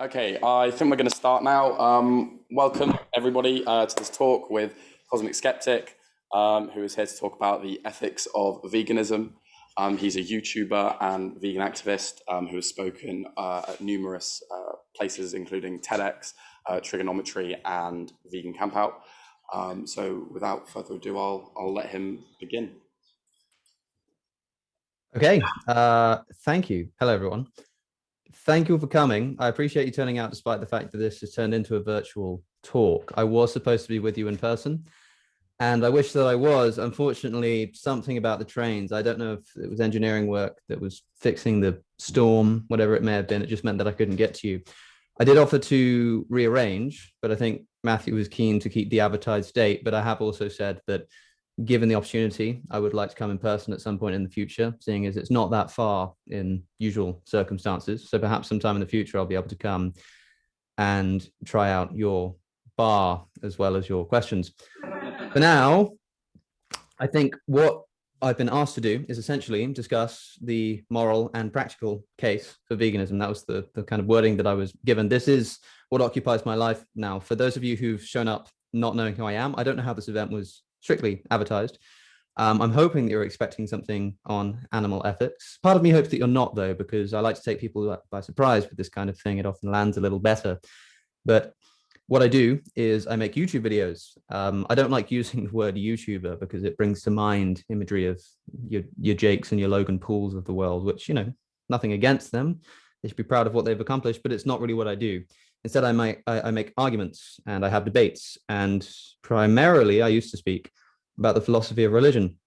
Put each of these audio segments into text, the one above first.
Okay, I think we're going to start now. Welcome, everybody, to this talk with Cosmicskeptic, who is here to talk about the ethics of veganism. He's a YouTuber and vegan activist who has spoken at numerous places, including TEDx, Trigonometry, and Vegan Campout. So without further ado, I'll let him begin. Okay, thank you. Hello, everyone. Thank you for coming. I appreciate you turning out despite the fact that this has turned into a virtual talk. I was supposed to be with you in person, and I wish that I was. Unfortunately, something about the trains, I don't know if it was engineering work that was fixing the storm, whatever it may have been, it just meant that I couldn't get to you. I did offer to rearrange, but I think Matthew was keen to keep the advertised date, but I have also said that given the opportunity, I would like to come in person at some point in the future, seeing as it's not that far in usual circumstances. So perhaps sometime in the future, I'll be able to come and try out your bar as well as your questions. For now, I think what I've been asked to do is essentially discuss the moral and practical case for veganism. That was the kind of wording that I was given. This is what occupies my life now. For those of you who've shown up not knowing who I am, I don't know how this event was strictly advertised. I'm hoping that you're expecting something on animal ethics. Part of me hopes that you're not, though, because I like to take people by surprise with this kind of thing. It often lands a little better. But what I do is I make YouTube videos. I don't like using the word YouTuber because it brings to mind imagery of your Jakes and your Logan Pauls of the world, which, you know, nothing against them. They should be proud of what they've accomplished, but it's not really what I do. Instead, I make arguments and I have debates, and primarily I used to speak about the philosophy of religion.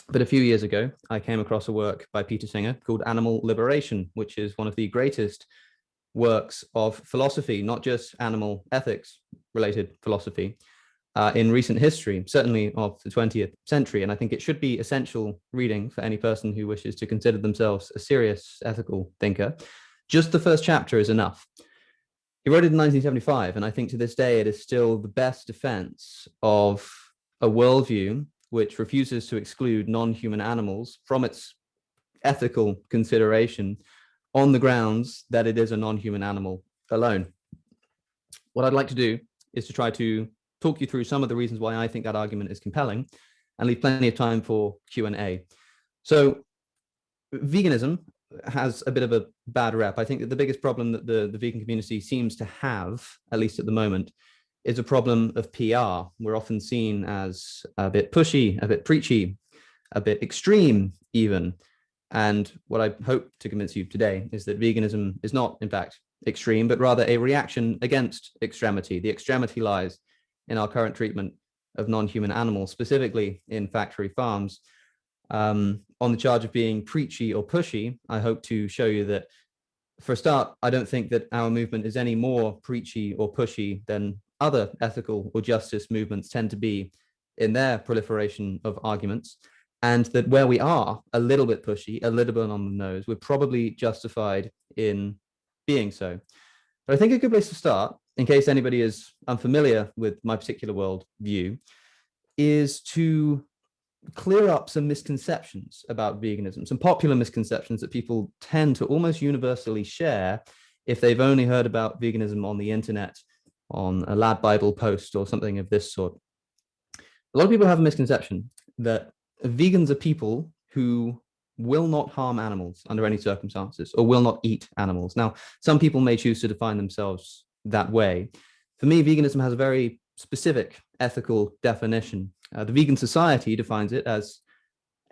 But a few years ago, I came across a work by Peter Singer called Animal Liberation, which is one of the greatest works of philosophy, not just animal ethics related philosophy, in recent history, certainly of the 20th century. And I think it should be essential reading for any person who wishes to consider themselves a serious ethical thinker. Just the first chapter is enough. He wrote it in 1975, and I think to this day it is still the best defense of a worldview which refuses to exclude non-human animals from its ethical consideration on the grounds that it is a non-human animal alone. What I'd like to do is to try to talk you through some of the reasons why I think that argument is compelling and leave plenty of time for Q&A. So veganism has a bit of a bad rep. I think that the biggest problem that the vegan community seems to have, at least at the moment, is a problem of PR. We're often seen as a bit pushy, a bit preachy, a bit extreme even. And what I hope to convince you today is that veganism is not, in fact, extreme, but rather a reaction against extremity. The extremity lies in our current treatment of non-human animals, specifically in factory farms. On the charge of being preachy or pushy, I hope to show you that, for a start, I don't think that our movement is any more preachy or pushy than other ethical or justice movements tend to be in their proliferation of arguments, and that where we are a little bit pushy, a little bit on the nose, we're probably justified in being so. But I think a good place to start, in case anybody is unfamiliar with my particular world view, is to clear up some misconceptions about veganism, some popular misconceptions that people tend to almost universally share if they've only heard about veganism on the internet, on a Lad Bible post or something of this sort. A lot of people have a misconception that vegans are people who will not harm animals under any circumstances or will not eat animals. Now, some people may choose to define themselves that way. For me, veganism has a very specific ethical definition. The Vegan Society defines it as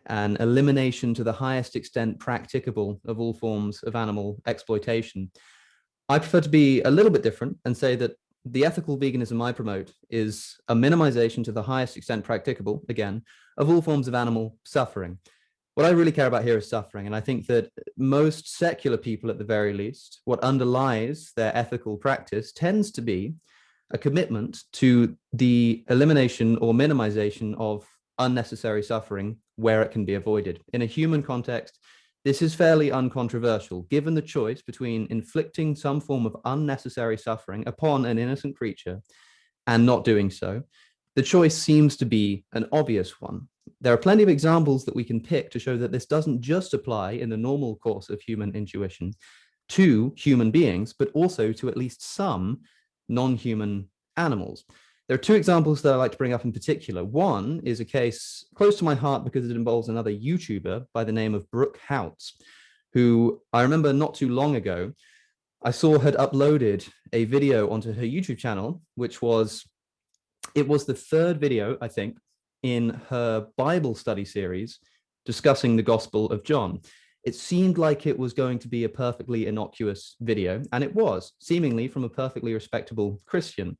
an elimination to the highest extent practicable of all forms of animal exploitation. I prefer to be a little bit different and say that the ethical veganism I promote is a minimization to the highest extent practicable, again, of all forms of animal suffering. What I really care about here is suffering, and I think that most secular people, at the very least, what underlies their ethical practice tends to be a commitment to the elimination or minimization of unnecessary suffering where it can be avoided. In a human context, this is fairly uncontroversial. Given the choice between inflicting some form of unnecessary suffering upon an innocent creature and not doing so, the choice seems to be an obvious one. There are plenty of examples that we can pick to show that this doesn't just apply in the normal course of human intuition to human beings, but also to at least some non-human animals. There are two examples that I like to bring up in particular. One is a case close to my heart because it involves another YouTuber by the name of Brooke Houts, who I remember not too long ago, I saw had uploaded a video onto her YouTube channel, which was, it was the third video, I think, in her Bible study series discussing the Gospel of John. It seemed like it was going to be a perfectly innocuous video, and it was, seemingly from a perfectly respectable Christian.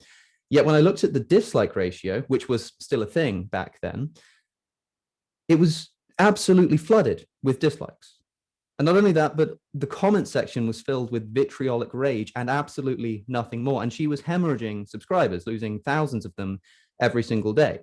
Yet when I looked at the dislike ratio, which was still a thing back then, it was absolutely flooded with dislikes. And not only that, but the comment section was filled with vitriolic rage and absolutely nothing more. And she was hemorrhaging subscribers, losing thousands of them every single day.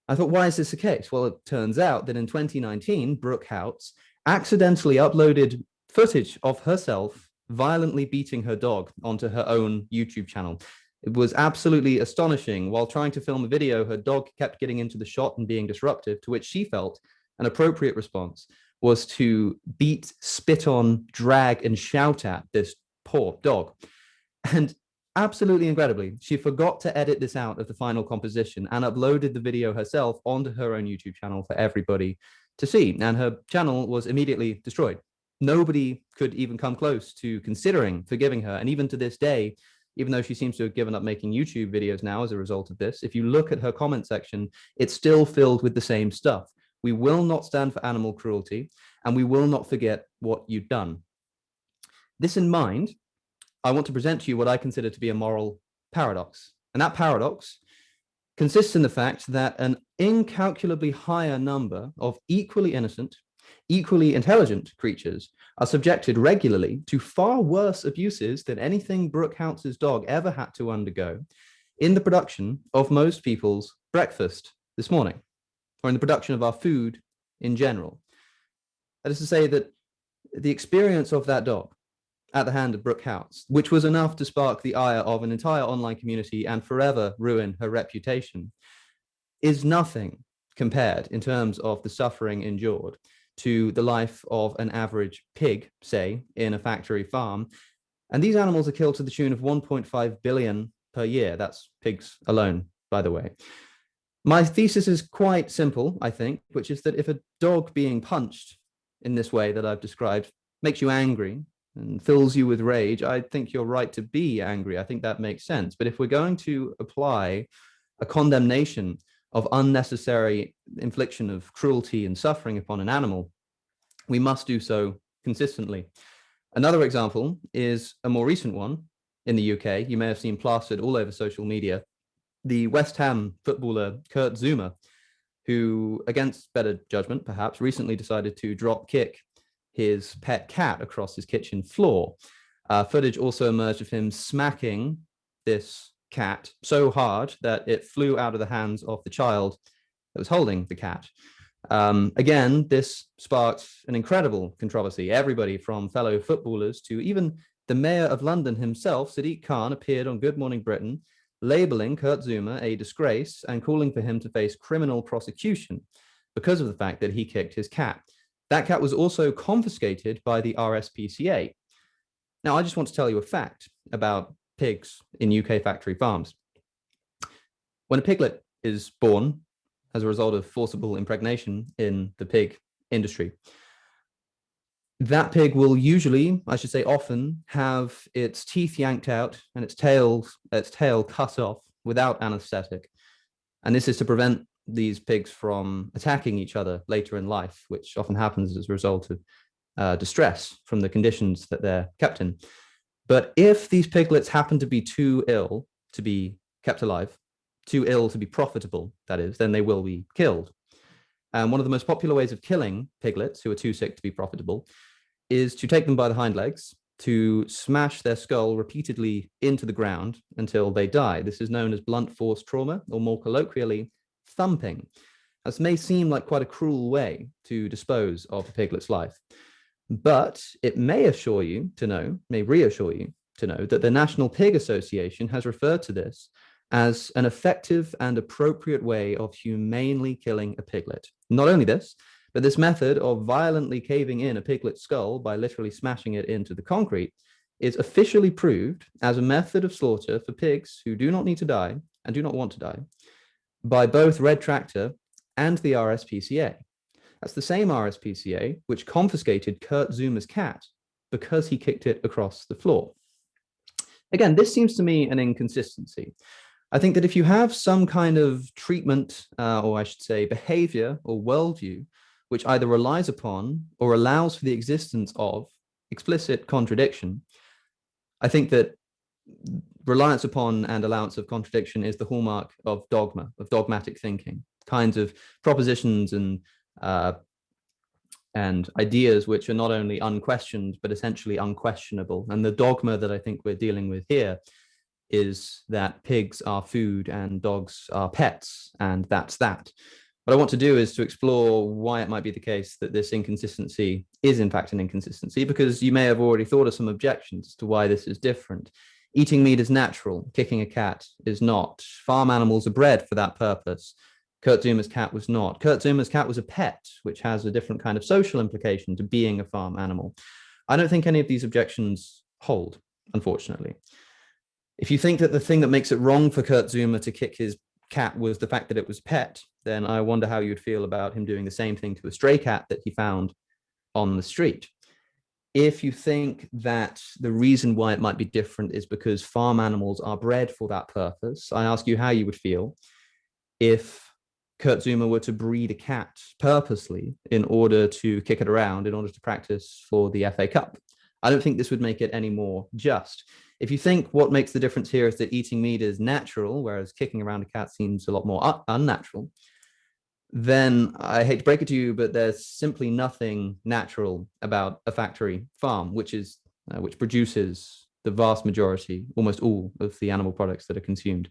I thought, why is this the case? Well, it turns out that in 2019, Brooke Houts accidentally uploaded footage of herself violently beating her dog onto her own YouTube channel. It was absolutely astonishing. While trying to film a video, her dog kept getting into the shot and being disruptive, to which she felt an appropriate response was to beat, spit on, drag, and shout at this poor dog. And absolutely incredibly, she forgot to edit this out of the final composition and uploaded the video herself onto her own YouTube channel for everybody to see. And her channel was immediately destroyed. Nobody could even come close to considering forgiving her. And even to this day, even though she seems to have given up making YouTube videos now as a result of this, if you look at her comment section, it's still filled with the same stuff. We will not stand for animal cruelty, and we will not forget what you've done. This in mind, I want to present to you what I consider to be a moral paradox. And that paradox consists in the fact that an incalculably higher number of equally innocent, equally intelligent creatures are subjected regularly to far worse abuses than anything Brooke Houts' dog ever had to undergo in the production of most people's breakfast this morning, or in the production of our food in general. That is to say that the experience of that dog at the hand of Brooke Houts, which was enough to spark the ire of an entire online community and forever ruin her reputation, is nothing compared in terms of the suffering endured to the life of an average pig, say, in a factory farm. And these animals are killed to the tune of 1.5 billion per year. That's pigs alone, by the way. My thesis is quite simple, I think, which is that if a dog being punched in this way that I've described makes you angry and fills you with rage, I think you're right to be angry. I think that makes sense. But if we're going to apply a condemnation of unnecessary infliction of cruelty and suffering upon an animal, we must do so consistently. Another example is a more recent one in the UK. You may have seen plastered all over social media. The West Ham footballer Kurt Zouma, who, against better judgment perhaps, recently decided to drop kick his pet cat across his kitchen floor. Footage also emerged of him smacking this cat so hard that it flew out of the hands of the child that was holding the cat. Again, this sparked an incredible controversy. Everybody from fellow footballers to even the mayor of London himself, Sadiq Khan, appeared on Good Morning Britain, labeling Kurt Zouma a disgrace and calling for him to face criminal prosecution because of the fact that he kicked his cat. That cat was also confiscated by the RSPCA. Now, I just want to tell you a fact about pigs in UK factory farms. When a piglet is born as a result of forcible impregnation in the pig industry, that pig will usually, I should say often, have its teeth yanked out and its tail cut off without anesthetic. And this is to prevent these pigs from attacking each other later in life, which often happens as a result of distress from the conditions that they're kept in. But if these piglets happen to be too ill to be kept alive, too ill to be profitable, that is, then they will be killed. And one of the most popular ways of killing piglets who are too sick to be profitable is to take them by the hind legs, to smash their skull repeatedly into the ground until they die. This is known as blunt force trauma, or more colloquially, thumping. This may seem like quite a cruel way to dispose of a piglet's life, but it may reassure you to know that the National Pig Association has referred to this as an effective and appropriate way of humanely killing a piglet. Not only this, But this method of violently caving in a piglet's skull by literally smashing it into the concrete is officially proved as a method of slaughter for pigs who do not need to die and do not want to die by both Red Tractor and the RSPCA. That's the same RSPCA which confiscated Kurt Zuma's cat because he kicked it across the floor. Again, this seems to me an inconsistency. I think that if you have some kind of treatment, or I should say behavior or worldview, which either relies upon or allows for the existence of explicit contradiction, I think that reliance upon and allowance of contradiction is the hallmark of dogma, of dogmatic thinking, kinds of propositions and ideas which are not only unquestioned, but essentially unquestionable. And the dogma that I think we're dealing with here is that pigs are food and dogs are pets, and that's that. What I want to do is to explore why it might be the case that this inconsistency is in fact an inconsistency, because you may have already thought of some objections to why this is different. Eating meat is natural, kicking a cat is not. Farm animals are bred for that purpose. Kurt Zuma's cat was not. Kurt Zuma's cat was a pet, which has a different kind of social implication to being a farm animal. I don't think any of these objections hold, unfortunately. If you think that the thing that makes it wrong for Kurt Zuma to kick his cat was the fact that it was pet, then I wonder how you'd feel about him doing the same thing to a stray cat that he found on the street. If you think that the reason why it might be different is because farm animals are bred for that purpose, I ask you how you would feel if Kurt Zuma were to breed a cat purposely in order to kick it around, in order to practice for the FA Cup. I don't think this would make it any more just. If you think what makes the difference here is that eating meat is natural, whereas kicking around a cat seems a lot more unnatural, then I hate to break it to you, but there's simply nothing natural about a factory farm, which produces the vast majority, almost all of the animal products that are consumed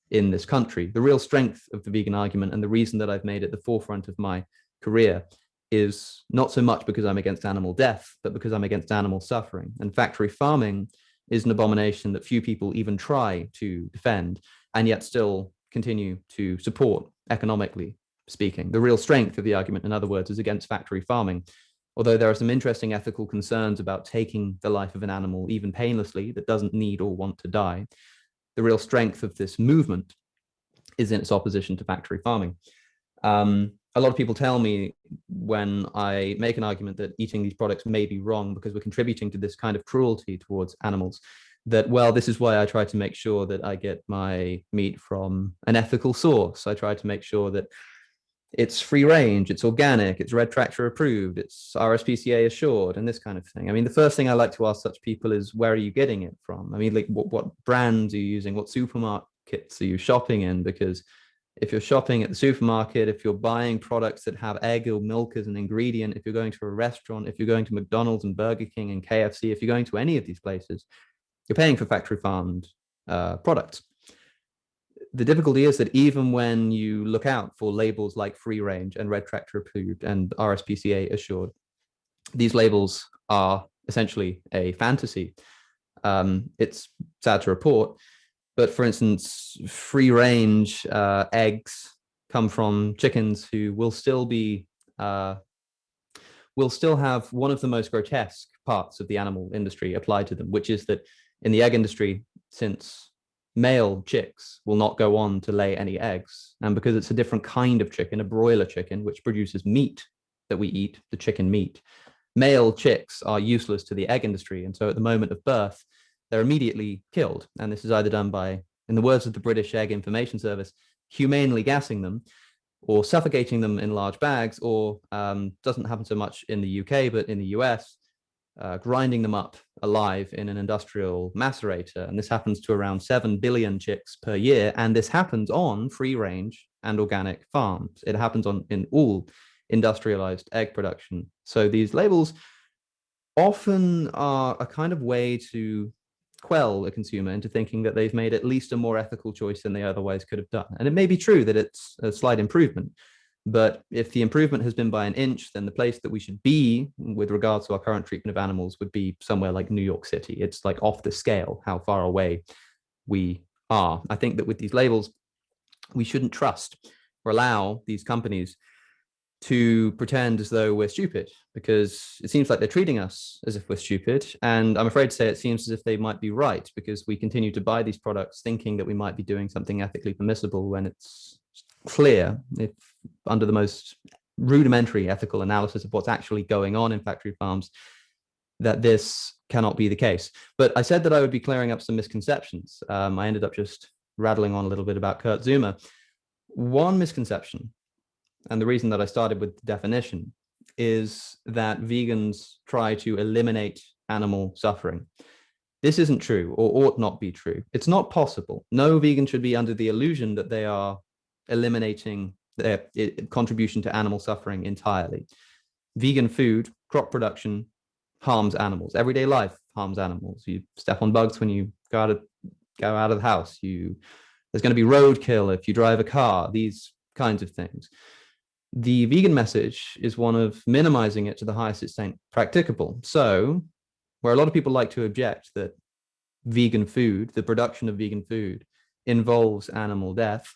in this country. The real strength of the vegan argument, and the reason that I've made it the forefront of my career, is not so much because I'm against animal death, but because I'm against animal suffering. And factory farming is an abomination that few people even try to defend, and yet still continue to support, economically speaking. The real strength of the argument, in other words, is against factory farming. Although there are some interesting ethical concerns about taking the life of an animal, even painlessly, that doesn't need or want to die, the real strength of this movement is in its opposition to factory farming. A lot of people tell me when I make an argument that eating these products may be wrong because we're contributing to this kind of cruelty towards animals, that, well, this is why I try to make sure that I get my meat from an ethical source. I try to make sure that it's free range, it's organic, it's Red Tractor approved, it's RSPCA assured, and this kind of thing. I mean, the first thing I like to ask such people is, where are you getting it from? I mean, like, what brands are you using? What supermarkets are you shopping in? Because if you're shopping at the supermarket, if you're buying products that have egg or milk as an ingredient, if you're going to a restaurant, if you're going to McDonald's and Burger King and KFC, if you're going to any of these places, you're paying for factory farmed products. The difficulty is that even when you look out for labels like free range and Red Tractor approved and RSPCA assured, these labels are essentially a fantasy. It's sad to report, but for instance, free range eggs come from chickens who will still have one of the most grotesque parts of the animal industry applied to them, which is that in the egg industry, since male chicks will not go on to lay any eggs, and because it's a different kind of chicken, a broiler chicken, which produces meat that we eat, the chicken meat, male chicks are useless to the egg industry. And so at the moment of birth, they're immediately killed. And this is either done by, in the words of the British Egg Information Service, humanely gassing them or suffocating them in large bags, or doesn't happen so much in the UK, but in the US, grinding them up alive in an industrial macerator. And this happens to around 7 billion chicks per year. And this happens on free range and organic farms. It happens in all industrialized egg production. So these labels often are a kind of way to quell a consumer into thinking that they've made at least a more ethical choice than they otherwise could have done. And it may be true that it's a slight improvement, but if the improvement has been by an inch, then the place that we should be with regards to our current treatment of animals would be somewhere like New York City. It's like off the scale how far away we are. I think that with these labels, we shouldn't trust or allow these companies to pretend as though we're stupid, because it seems like they're treating us as if we're stupid. And I'm afraid to say it seems as if they might be right, because we continue to buy these products thinking that we might be doing something ethically permissible when it's clear, if under the most rudimentary ethical analysis of what's actually going on in factory farms, that this cannot be the case. But I said that I would be clearing up some misconceptions. I ended up just rattling on a little bit about Kurt Zuma. One misconception, and the reason that I started with the definition, is that vegans try to eliminate animal suffering. This isn't true, or ought not be true. It's not possible. No vegan should be under the illusion that they are eliminating their contribution to animal suffering entirely. Vegan food, crop production, harms animals. Everyday life harms animals. You step on bugs when you go out of the house. There's going to be roadkill if you drive a car, these kinds of things. The vegan message is one of minimizing it to the highest extent practicable. So where a lot of people like to object that vegan food, the production of vegan food, involves animal death,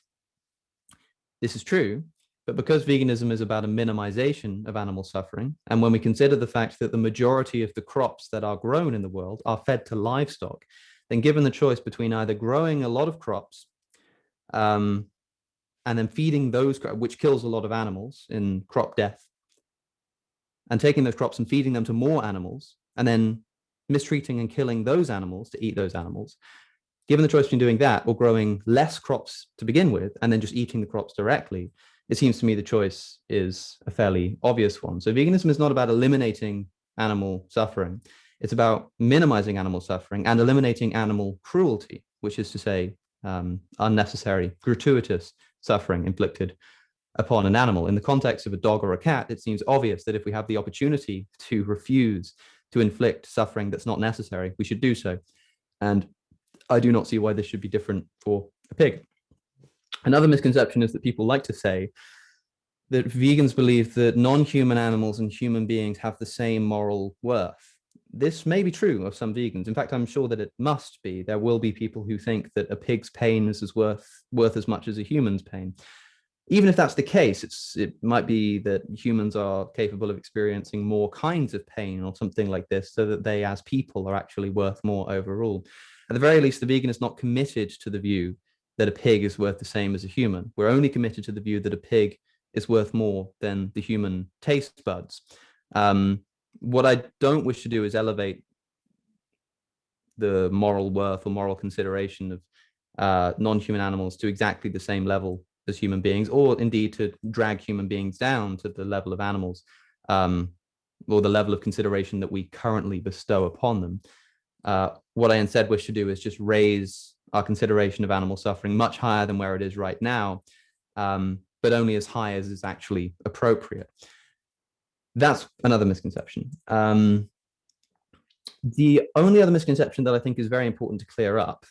this is true. But because veganism is about a minimization of animal suffering, and when we consider the fact that the majority of the crops that are grown in the world are fed to livestock, then given the choice between either growing a lot of crops and then feeding those, which kills a lot of animals in crop death, and taking those crops and feeding them to more animals, and then mistreating and killing those animals to eat those animals, given the choice between doing that or growing less crops to begin with, and then just eating the crops directly, it seems to me the choice is a fairly obvious one. So veganism is not about eliminating animal suffering. It's about minimizing animal suffering and eliminating animal cruelty, which is to say unnecessary, gratuitous suffering inflicted upon an animal. In the context of a dog or a cat, it seems obvious that if we have the opportunity to refuse to inflict suffering that's not necessary, we should do so. And I do not see why this should be different for a pig. Another misconception is that people like to say that vegans believe that non-human animals and human beings have the same moral worth. This may be true of some vegans. In fact, I'm sure that it must be. There will be people who think that a pig's pain is worth as much as a human's pain. Even if that's the case, it might be that humans are capable of experiencing more kinds of pain or something like this, so that they as people are actually worth more overall. At the very least, the vegan is not committed to the view that a pig is worth the same as a human. We're only committed to the view that a pig is worth more than the human taste buds. What I don't wish to do is elevate the moral worth or moral consideration of non-human animals to exactly the same level as human beings, or indeed to drag human beings down to the level of animals, or the level of consideration that we currently bestow upon them. What I instead wish to do is just raise our consideration of animal suffering much higher than where it is right now, but only as high as is actually appropriate. That's another misconception. The only other misconception that I think is very important to clear up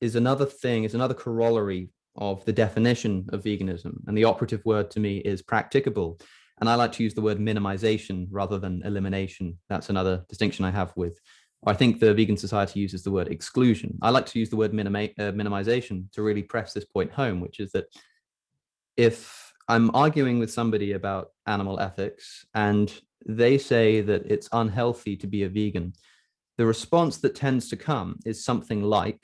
is another corollary of the definition of veganism. And the operative word to me is practicable. And I like to use the word minimization rather than elimination. That's another distinction I have with, I think the Vegan Society uses the word exclusion. I like to use the word minimization to really press this point home, which is that if I'm arguing with somebody about animal ethics and they say that it's unhealthy to be a vegan, the response that tends to come is something like,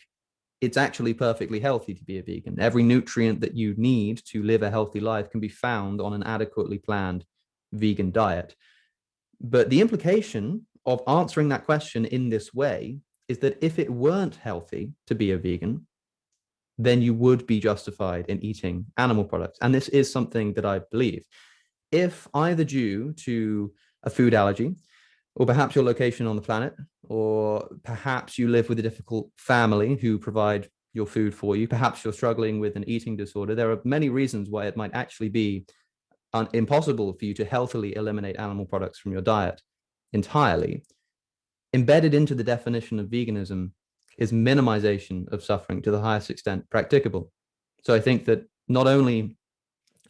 it's actually perfectly healthy to be a vegan. Every nutrient that you need to live a healthy life can be found on an adequately planned vegan diet. But the implication of answering that question in this way is that if it weren't healthy to be a vegan, then you would be justified in eating animal products. And this is something that I believe. If either due to a food allergy, or perhaps your location on the planet, or perhaps you live with a difficult family who provide your food for you, perhaps you're struggling with an eating disorder, there are many reasons why it might actually be impossible for you to healthily eliminate animal products from your diet entirely. Embedded into the definition of veganism is minimization of suffering to the highest extent practicable. So I think that not only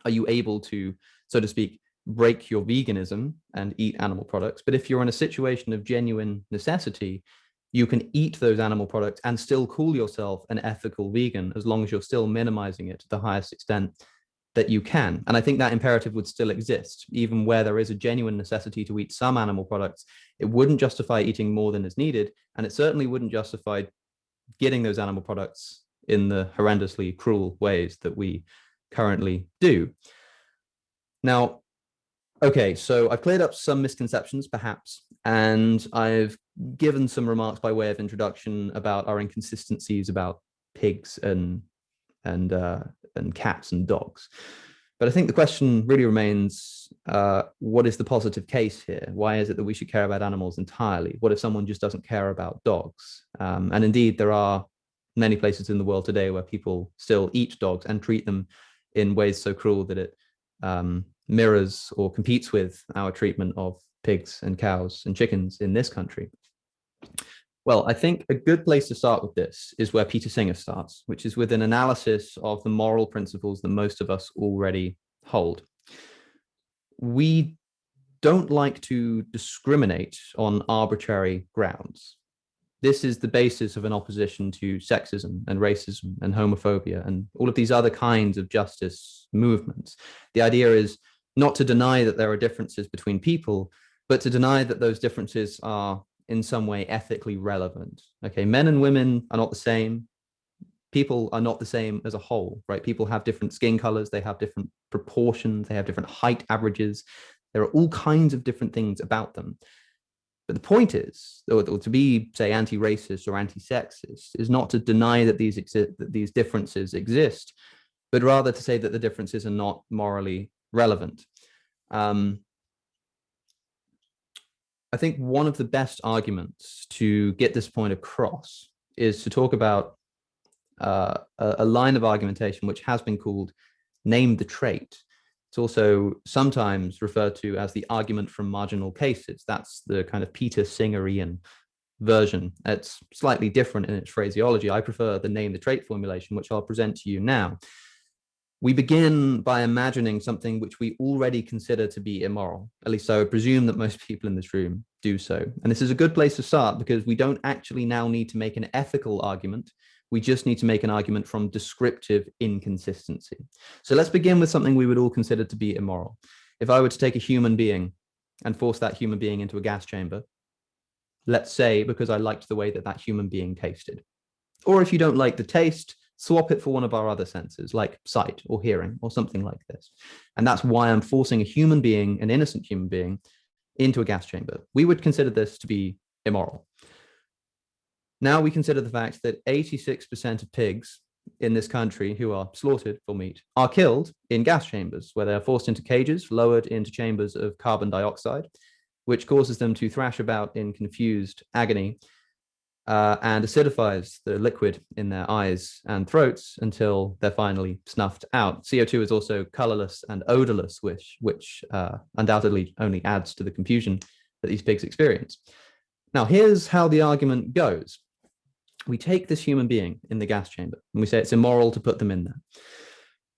are you able to, so to speak, break your veganism and eat animal products, but if you're in a situation of genuine necessity, you can eat those animal products and still call yourself an ethical vegan, as long as you're still minimizing it to the highest extent that you can. And I think that imperative would still exist, even where there is a genuine necessity to eat some animal products. It wouldn't justify eating more than is needed. And it certainly wouldn't justify getting those animal products in the horrendously cruel ways that we currently do. Now, okay, so I've cleared up some misconceptions, perhaps, and I've given some remarks by way of introduction about our inconsistencies about pigs and cats and dogs. But I think the question really remains, what is the positive case here? Why is it that we should care about animals entirely? What if someone just doesn't care about dogs? And indeed, there are many places in the world today where people still eat dogs and treat them in ways so cruel that it mirrors or competes with our treatment of pigs and cows and chickens in this country. Well, I think a good place to start with this is where Peter Singer starts, which is with an analysis of the moral principles that most of us already hold. We don't like to discriminate on arbitrary grounds. This is the basis of an opposition to sexism and racism and homophobia and all of these other kinds of justice movements. The idea is not to deny that there are differences between people, but to deny that those differences are in some way ethically relevant. Okay, men and women are not the same. People are not the same as a whole, right? People have different skin colors, they have different proportions, they have different height averages. There are all kinds of different things about them. But the point is, or to be, say, anti-racist or anti-sexist, is not to deny that these differences exist, but rather to say that the differences are not morally relevant. I think one of the best arguments to get this point across is to talk about a line of argumentation which has been called name the trait. It's also sometimes referred to as the argument from marginal cases. That's the kind of Peter Singerian version. It's slightly different in its phraseology. I prefer the name the trait formulation, which I'll present to you now. We begin by imagining something which we already consider to be immoral. At least I would presume that most people in this room do so. And this is a good place to start because we don't actually now need to make an ethical argument. We just need to make an argument from descriptive inconsistency. So let's begin with something we would all consider to be immoral. If I were to take a human being and force that human being into a gas chamber, let's say because I liked the way that that human being tasted. Or if you don't like the taste, swap it for one of our other senses, like sight or hearing or something like this. And that's why I'm forcing a human being, an innocent human being, into a gas chamber. We would consider this to be immoral. Now we consider the fact that 86% of pigs in this country who are slaughtered for meat are killed in gas chambers, where they are forced into cages, lowered into chambers of carbon dioxide, which causes them to thrash about in confused agony and acidifies the liquid in their eyes and throats until they're finally snuffed out. CO2 is also colorless and odorless, which undoubtedly only adds to the confusion that these pigs experience. Now, here's how the argument goes. We take this human being in the gas chamber and we say it's immoral to put them in there.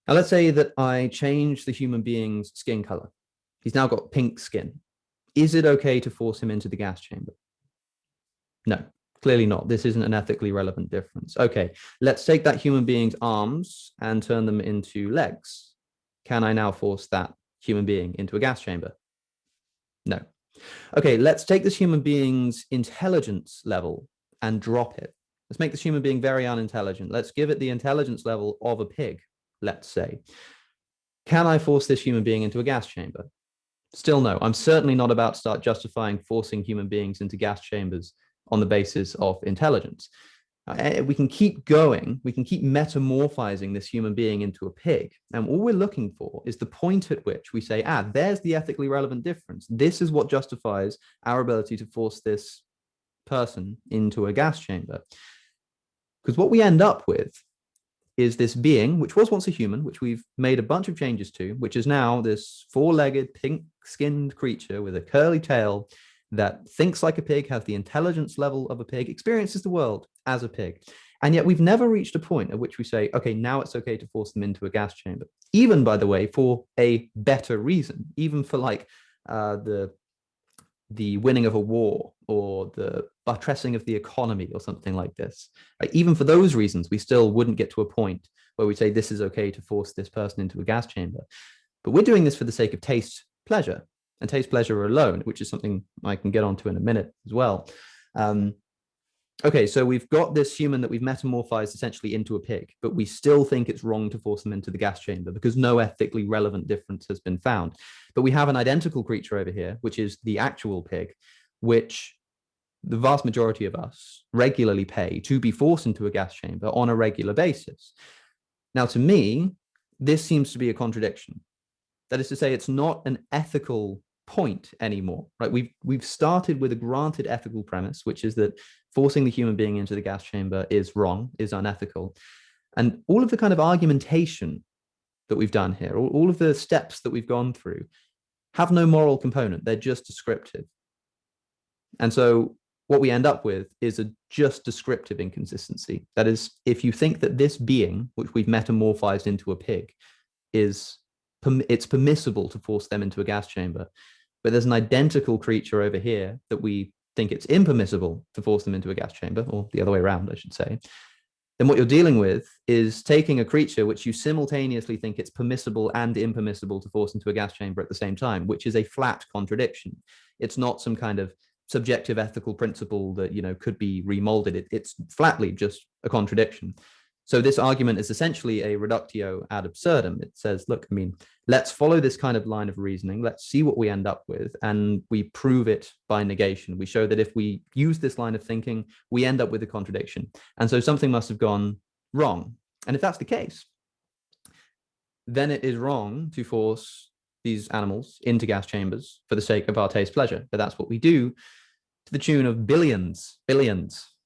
Now, let's say that I change the human being's skin color. He's now got pink skin. Is it okay to force him into the gas chamber? No. Clearly not. This isn't an ethically relevant difference. Okay, let's take that human being's arms and turn them into legs. Can I now force that human being into a gas chamber? No. Okay, let's take this human being's intelligence level and drop it. Let's make this human being very unintelligent. Let's give it the intelligence level of a pig, let's say. Can I force this human being into a gas chamber? Still no. I'm certainly not about to start justifying forcing human beings into gas chambers on the basis of intelligence. We can keep going, we can keep metamorphizing this human being into a pig. And all we're looking for is the point at which we say, there's the ethically relevant difference. This is what justifies our ability to force this person into a gas chamber. Because what we end up with is this being, which was once a human, which we've made a bunch of changes to, which is now this four-legged, pink-skinned creature with a curly tail that thinks like a pig, has the intelligence level of a pig, experiences the world as a pig. And yet we've never reached a point at which we say, okay, now it's okay to force them into a gas chamber. Even, by the way, for a better reason, even for like the winning of a war or the buttressing of the economy or something like this. Even for those reasons, we still wouldn't get to a point where we say this is okay to force this person into a gas chamber. But we're doing this for the sake of taste pleasure, and taste pleasure alone, which is something I can get onto in a minute as well. Okay, so we've got this human that we've metamorphized essentially into a pig, but we still think it's wrong to force them into the gas chamber because no ethically relevant difference has been found. But we have an identical creature over here, which is the actual pig, which the vast majority of us regularly pay to be forced into a gas chamber on a regular basis. Now, to me, this seems to be a contradiction. That is to say, it's not an ethical point anymore, right? We've started with a granted ethical premise, which is that forcing the human being into the gas chamber is wrong, is unethical. And all of the kind of argumentation that we've done here, all of the steps that we've gone through have no moral component. They're just descriptive. And so what we end up with is a just descriptive inconsistency. That is, if you think that this being, which we've metamorphized into a pig, it's permissible to force them into a gas chamber, but there's an identical creature over here that we think it's impermissible to force them into a gas chamber, or the other way around, I should say, then what you're dealing with is taking a creature which you simultaneously think it's permissible and impermissible to force into a gas chamber at the same time, which is a flat contradiction. It's not some kind of subjective ethical principle that, you know, could be remolded. It's flatly just a contradiction. So this argument is essentially a reductio ad absurdum. It says, look, I mean, let's follow this kind of line of reasoning. Let's see what we end up with. And we prove it by negation. We show that if we use this line of thinking, we end up with a contradiction. And so something must have gone wrong. And if that's the case, then it is wrong to force these animals into gas chambers for the sake of our taste pleasure. But that's what we do to the tune of billions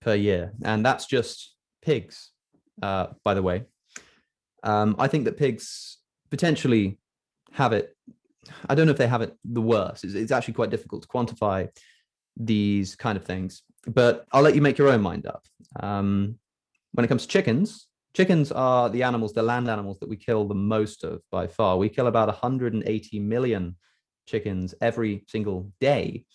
per year. And that's just pigs. By the way, I think that pigs potentially have it. I don't know if they have it the worst. It's actually quite difficult to quantify these kind of things, but I'll let you make your own mind up. When it comes to chickens, chickens are the animals, the land animals that we kill the most of by far. We kill about 180 million chickens every single day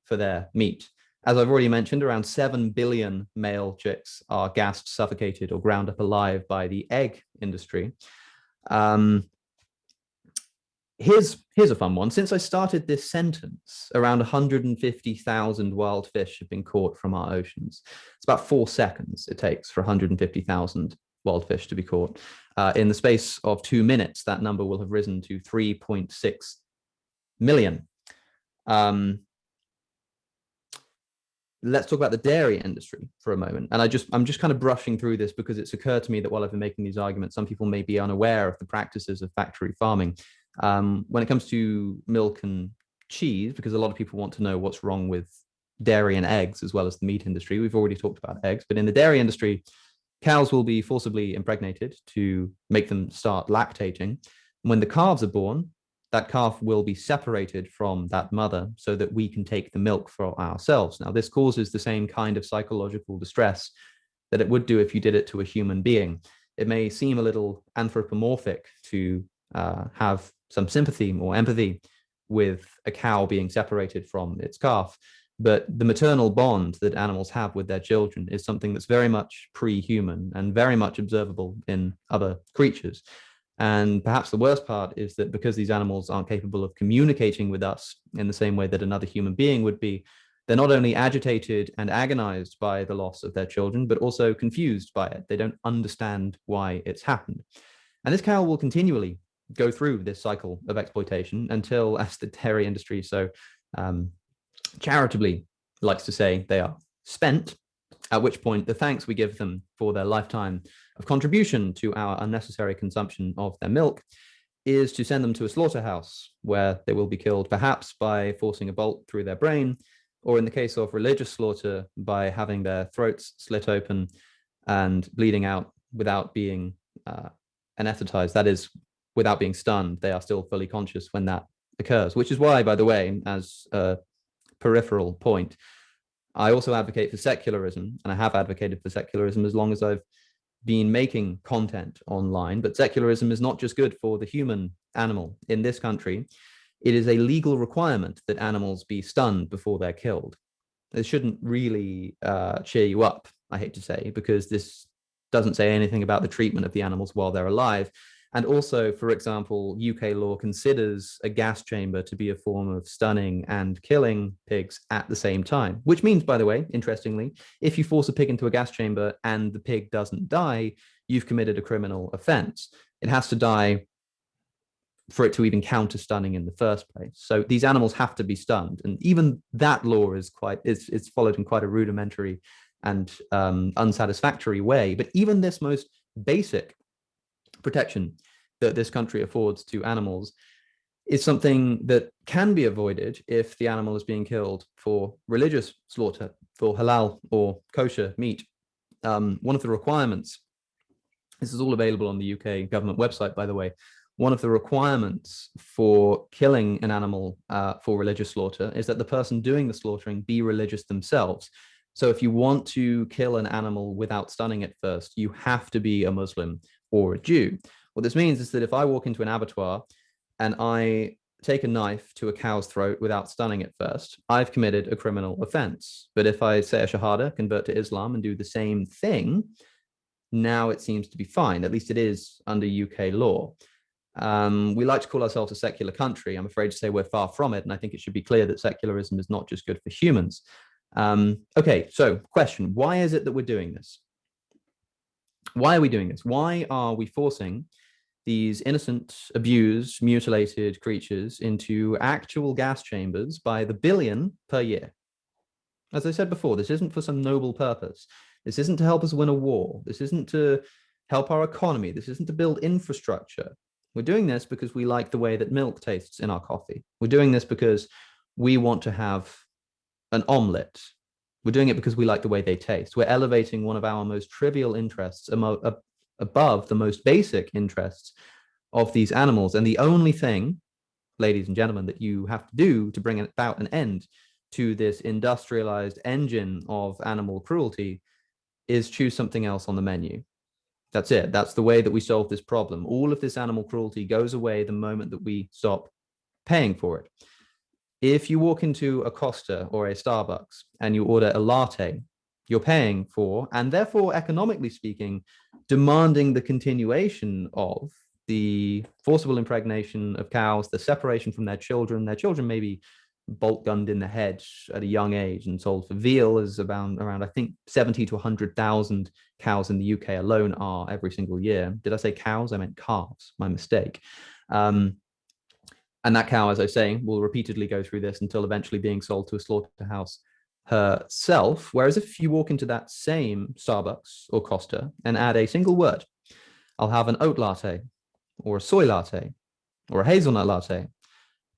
for their meat. As I've already mentioned, around 7 billion male chicks are gassed, suffocated, or ground up alive by the egg industry. Here's a fun one. Since I started this sentence, around 150,000 wild fish have been caught from our oceans. It's about 4 seconds it takes for 150,000 wild fish to be caught. In the space of 2 minutes, that number will have risen to 3.6 million. Let's talk about the dairy industry for a moment. And I'm just kind of brushing through this because it's occurred to me that while I've been making these arguments, some people may be unaware of the practices of factory farming. When it comes to milk and cheese, because a lot of people want to know what's wrong with dairy and eggs, as well as the meat industry. We've already talked about eggs, but in the dairy industry, cows will be forcibly impregnated to make them start lactating. When the calves are born, that calf will be separated from that mother so that we can take the milk for ourselves. Now, this causes the same kind of psychological distress that it would do if you did it to a human being. It may seem a little anthropomorphic to have some sympathy or empathy with a cow being separated from its calf, but the maternal bond that animals have with their children is something that's very much pre-human and very much observable in other creatures. And perhaps the worst part is that because these animals aren't capable of communicating with us in the same way that another human being would be, they're not only agitated and agonized by the loss of their children, but also confused by it. They don't understand why it's happened. And this cow will continually go through this cycle of exploitation until, as the dairy industry so charitably likes to say, they are spent, at which point the thanks we give them for their lifetime of contribution to our unnecessary consumption of their milk is to send them to a slaughterhouse where they will be killed, perhaps by forcing a bolt through their brain, or in the case of religious slaughter, by having their throats slit open and bleeding out without being anesthetized. That is, without being stunned. They are still fully conscious when that occurs, which is why, by the way, as a peripheral point, I also advocate for secularism, and I have advocated for secularism as long as I've been making content online. But secularism is not just good for the human animal. In this country, it is a legal requirement that animals be stunned before they're killed. It shouldn't really cheer you up, I hate to say, because this doesn't say anything about the treatment of the animals while they're alive. And also, for example, UK law considers a gas chamber to be a form of stunning and killing pigs at the same time, which means, by the way, interestingly, if you force a pig into a gas chamber and the pig doesn't die, you've committed a criminal offense. It has to die for it to even count as stunning in the first place. So these animals have to be stunned. And even that law is it's followed in quite a rudimentary and unsatisfactory way. But even this most basic protection that this country affords to animals is something that can be avoided if the animal is being killed for religious slaughter, for halal or kosher meat. One of the requirements, this is all available on the UK government website, by the way, one of the requirements for killing an animal for religious slaughter is that the person doing the slaughtering be religious themselves. So if you want to kill an animal without stunning it first, you have to be a Muslim or a Jew. What this means is that if I walk into an abattoir and I take a knife to a cow's throat without stunning it first, I've committed a criminal offense. But if I say a shahada, convert to Islam and do the same thing, now it seems to be fine. At least it is under UK law. We like to call ourselves a secular country. I'm afraid to say we're far from it. And I think it should be clear that secularism is not just good for humans. Okay, so question, why is it that we're doing this? Why are we doing this? Why are we forcing these innocent, abused, mutilated creatures into actual gas chambers by the billion per year? As I said before, this isn't for some noble purpose. This isn't to help us win a war. This isn't to help our economy. This isn't to build infrastructure. We're doing this because we like the way that milk tastes in our coffee. We're doing this because we want to have an omelette. We're doing it because we like the way they taste. We're elevating one of our most trivial interests above the most basic interests of these animals. And the only thing, ladies and gentlemen, that you have to do to bring about an end to this industrialized engine of animal cruelty is choose something else on the menu. That's it. That's the way that we solve this problem. All of this animal cruelty goes away the moment that we stop paying for it. If you walk into a Costa or a Starbucks and you order a latte, you're paying for, and therefore, economically speaking, demanding the continuation of the forcible impregnation of cows, the separation from their children. Their children may be bolt gunned in the head at a young age and sold for veal, as around I think 70 to 100,000 cows in the UK alone are every single year. Did I say cows? I meant calves. My mistake. And that cow, as I was saying, will repeatedly go through this until eventually being sold to a slaughterhouse herself. Whereas if you walk into that same Starbucks or Costa and add a single word, I'll have an oat latte or a soy latte or a hazelnut latte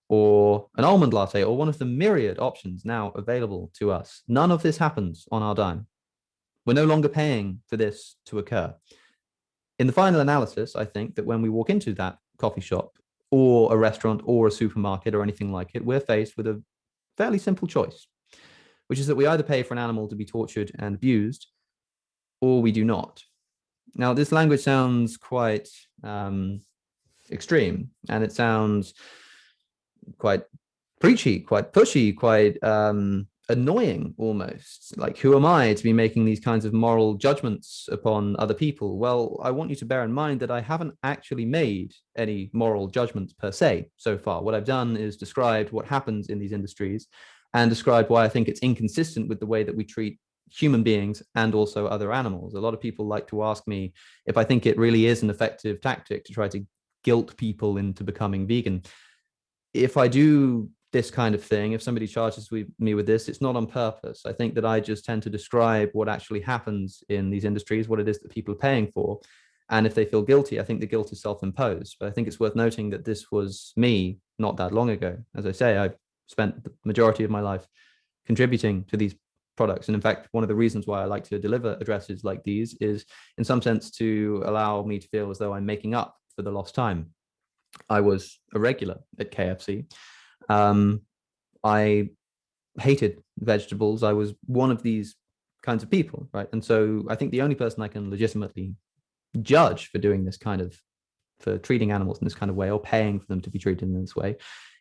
or an almond latte or one of the myriad options now available to us. None of this happens on our dime. We're no longer paying for this to occur. In the final analysis, I think that when we walk into that coffee shop or a restaurant or a supermarket or anything like it, we're faced with a fairly simple choice, which is that we either pay for an animal to be tortured and abused, or we do not. Now, this language sounds quite extreme, and it sounds quite preachy, quite pushy, quite annoying almost. Like, who am I to be making these kinds of moral judgments upon other people? Well, I want you to bear in mind that I haven't actually made any moral judgments per se so far. What I've done is described what happens in these industries and described why I think it's inconsistent with the way that we treat human beings and also other animals. A lot of people like to ask me if I think it really is an effective tactic to try to guilt people into becoming vegan. If I do this kind of thing, if somebody charges me with this, it's not on purpose. I think that I just tend to describe what actually happens in these industries, what it is that people are paying for. And if they feel guilty, I think the guilt is self-imposed. But I think it's worth noting that this was me not that long ago. As I say, I spent the majority of my life contributing to these products. And in fact, one of the reasons why I like to deliver addresses like these is in some sense to allow me to feel as though I'm making up for the lost time. I was a regular at KFC. I hated vegetables. I was one of these kinds of people, right? And so I think the only person I can legitimately judge for doing this kind of, for treating animals in this kind of way or paying for them to be treated in this way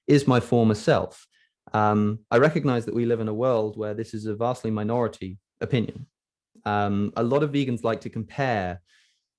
is my former self. I recognize that we live in a world where this is a vastly minority opinion. A lot of vegans like to compare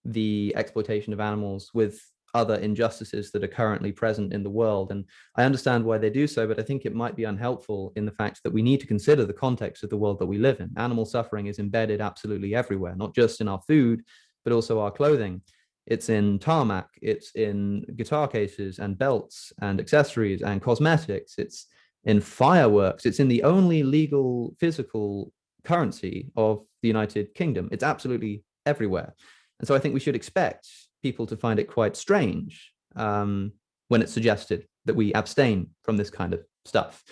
the exploitation of animals with other injustices that are currently present in the world. And I understand why they do so, but I think it might be unhelpful in the fact that we need to consider the context of the world that we live in. Animal suffering is embedded absolutely everywhere, not just in our food, but also our clothing. It's in tarmac, it's in guitar cases and belts and accessories and cosmetics, it's in fireworks, it's in the only legal physical currency of the United Kingdom. It's absolutely everywhere. And so I think we should expect people to find it quite strange when it's suggested that we abstain from this kind of stuff.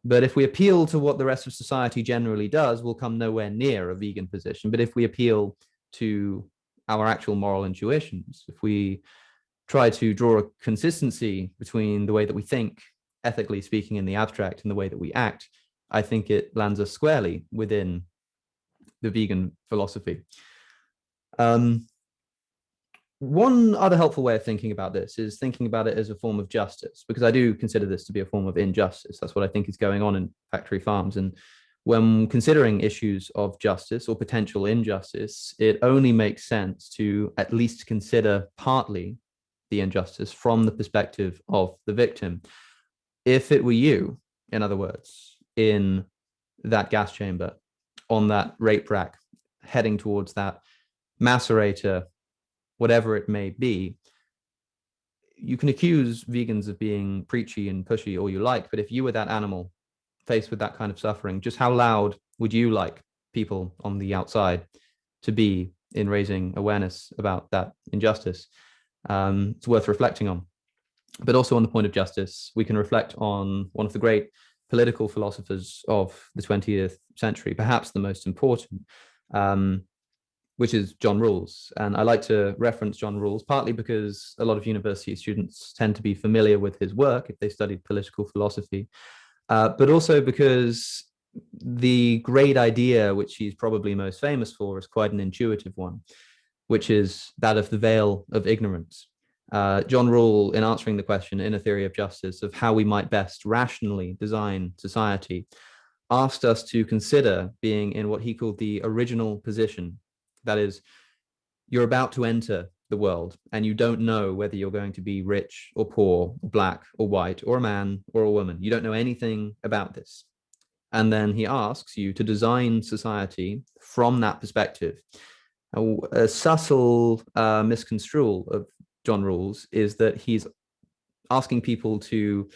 But if we appeal to what the rest of society generally does, we'll come nowhere near a vegan position. But if we appeal to our actual moral intuitions, if we try to draw a consistency between the way that we think, ethically speaking, in the abstract, and the way that we act, I think it lands us squarely within the vegan philosophy. One other helpful way of thinking about this is thinking about it as a form of justice, because I do consider this to be a form of injustice. That's what I think is going on in factory farms. And when considering issues of justice or potential injustice, it only makes sense to at least consider partly the injustice from the perspective of the victim. If it were you, in other words, in that gas chamber, on that rape rack, heading towards that macerator, whatever it may be, you can accuse vegans of being preachy and pushy all you like, but if you were that animal faced with that kind of suffering, just how loud would you like people on the outside to be in raising awareness about that injustice? It's worth reflecting on. But also on the point of justice, we can reflect on one of the great political philosophers of the 20th century, perhaps the most important, which is John Rawls. And I like to reference John Rawls, partly because a lot of university students tend to be familiar with his work if they studied political philosophy, but also because the great idea, which he's probably most famous for, is quite an intuitive one, which is that of the veil of ignorance. John Rawls, in answering the question in A Theory of Justice of how we might best rationally design society, asked us to consider being in what he called the original position. That is, you're about to enter the world and you don't know whether you're going to be rich or poor, or black or white, or a man or a woman. You don't know anything about this. And then he asks you to design society from that perspective. A subtle misconstrual of John Rawls is that he's asking people to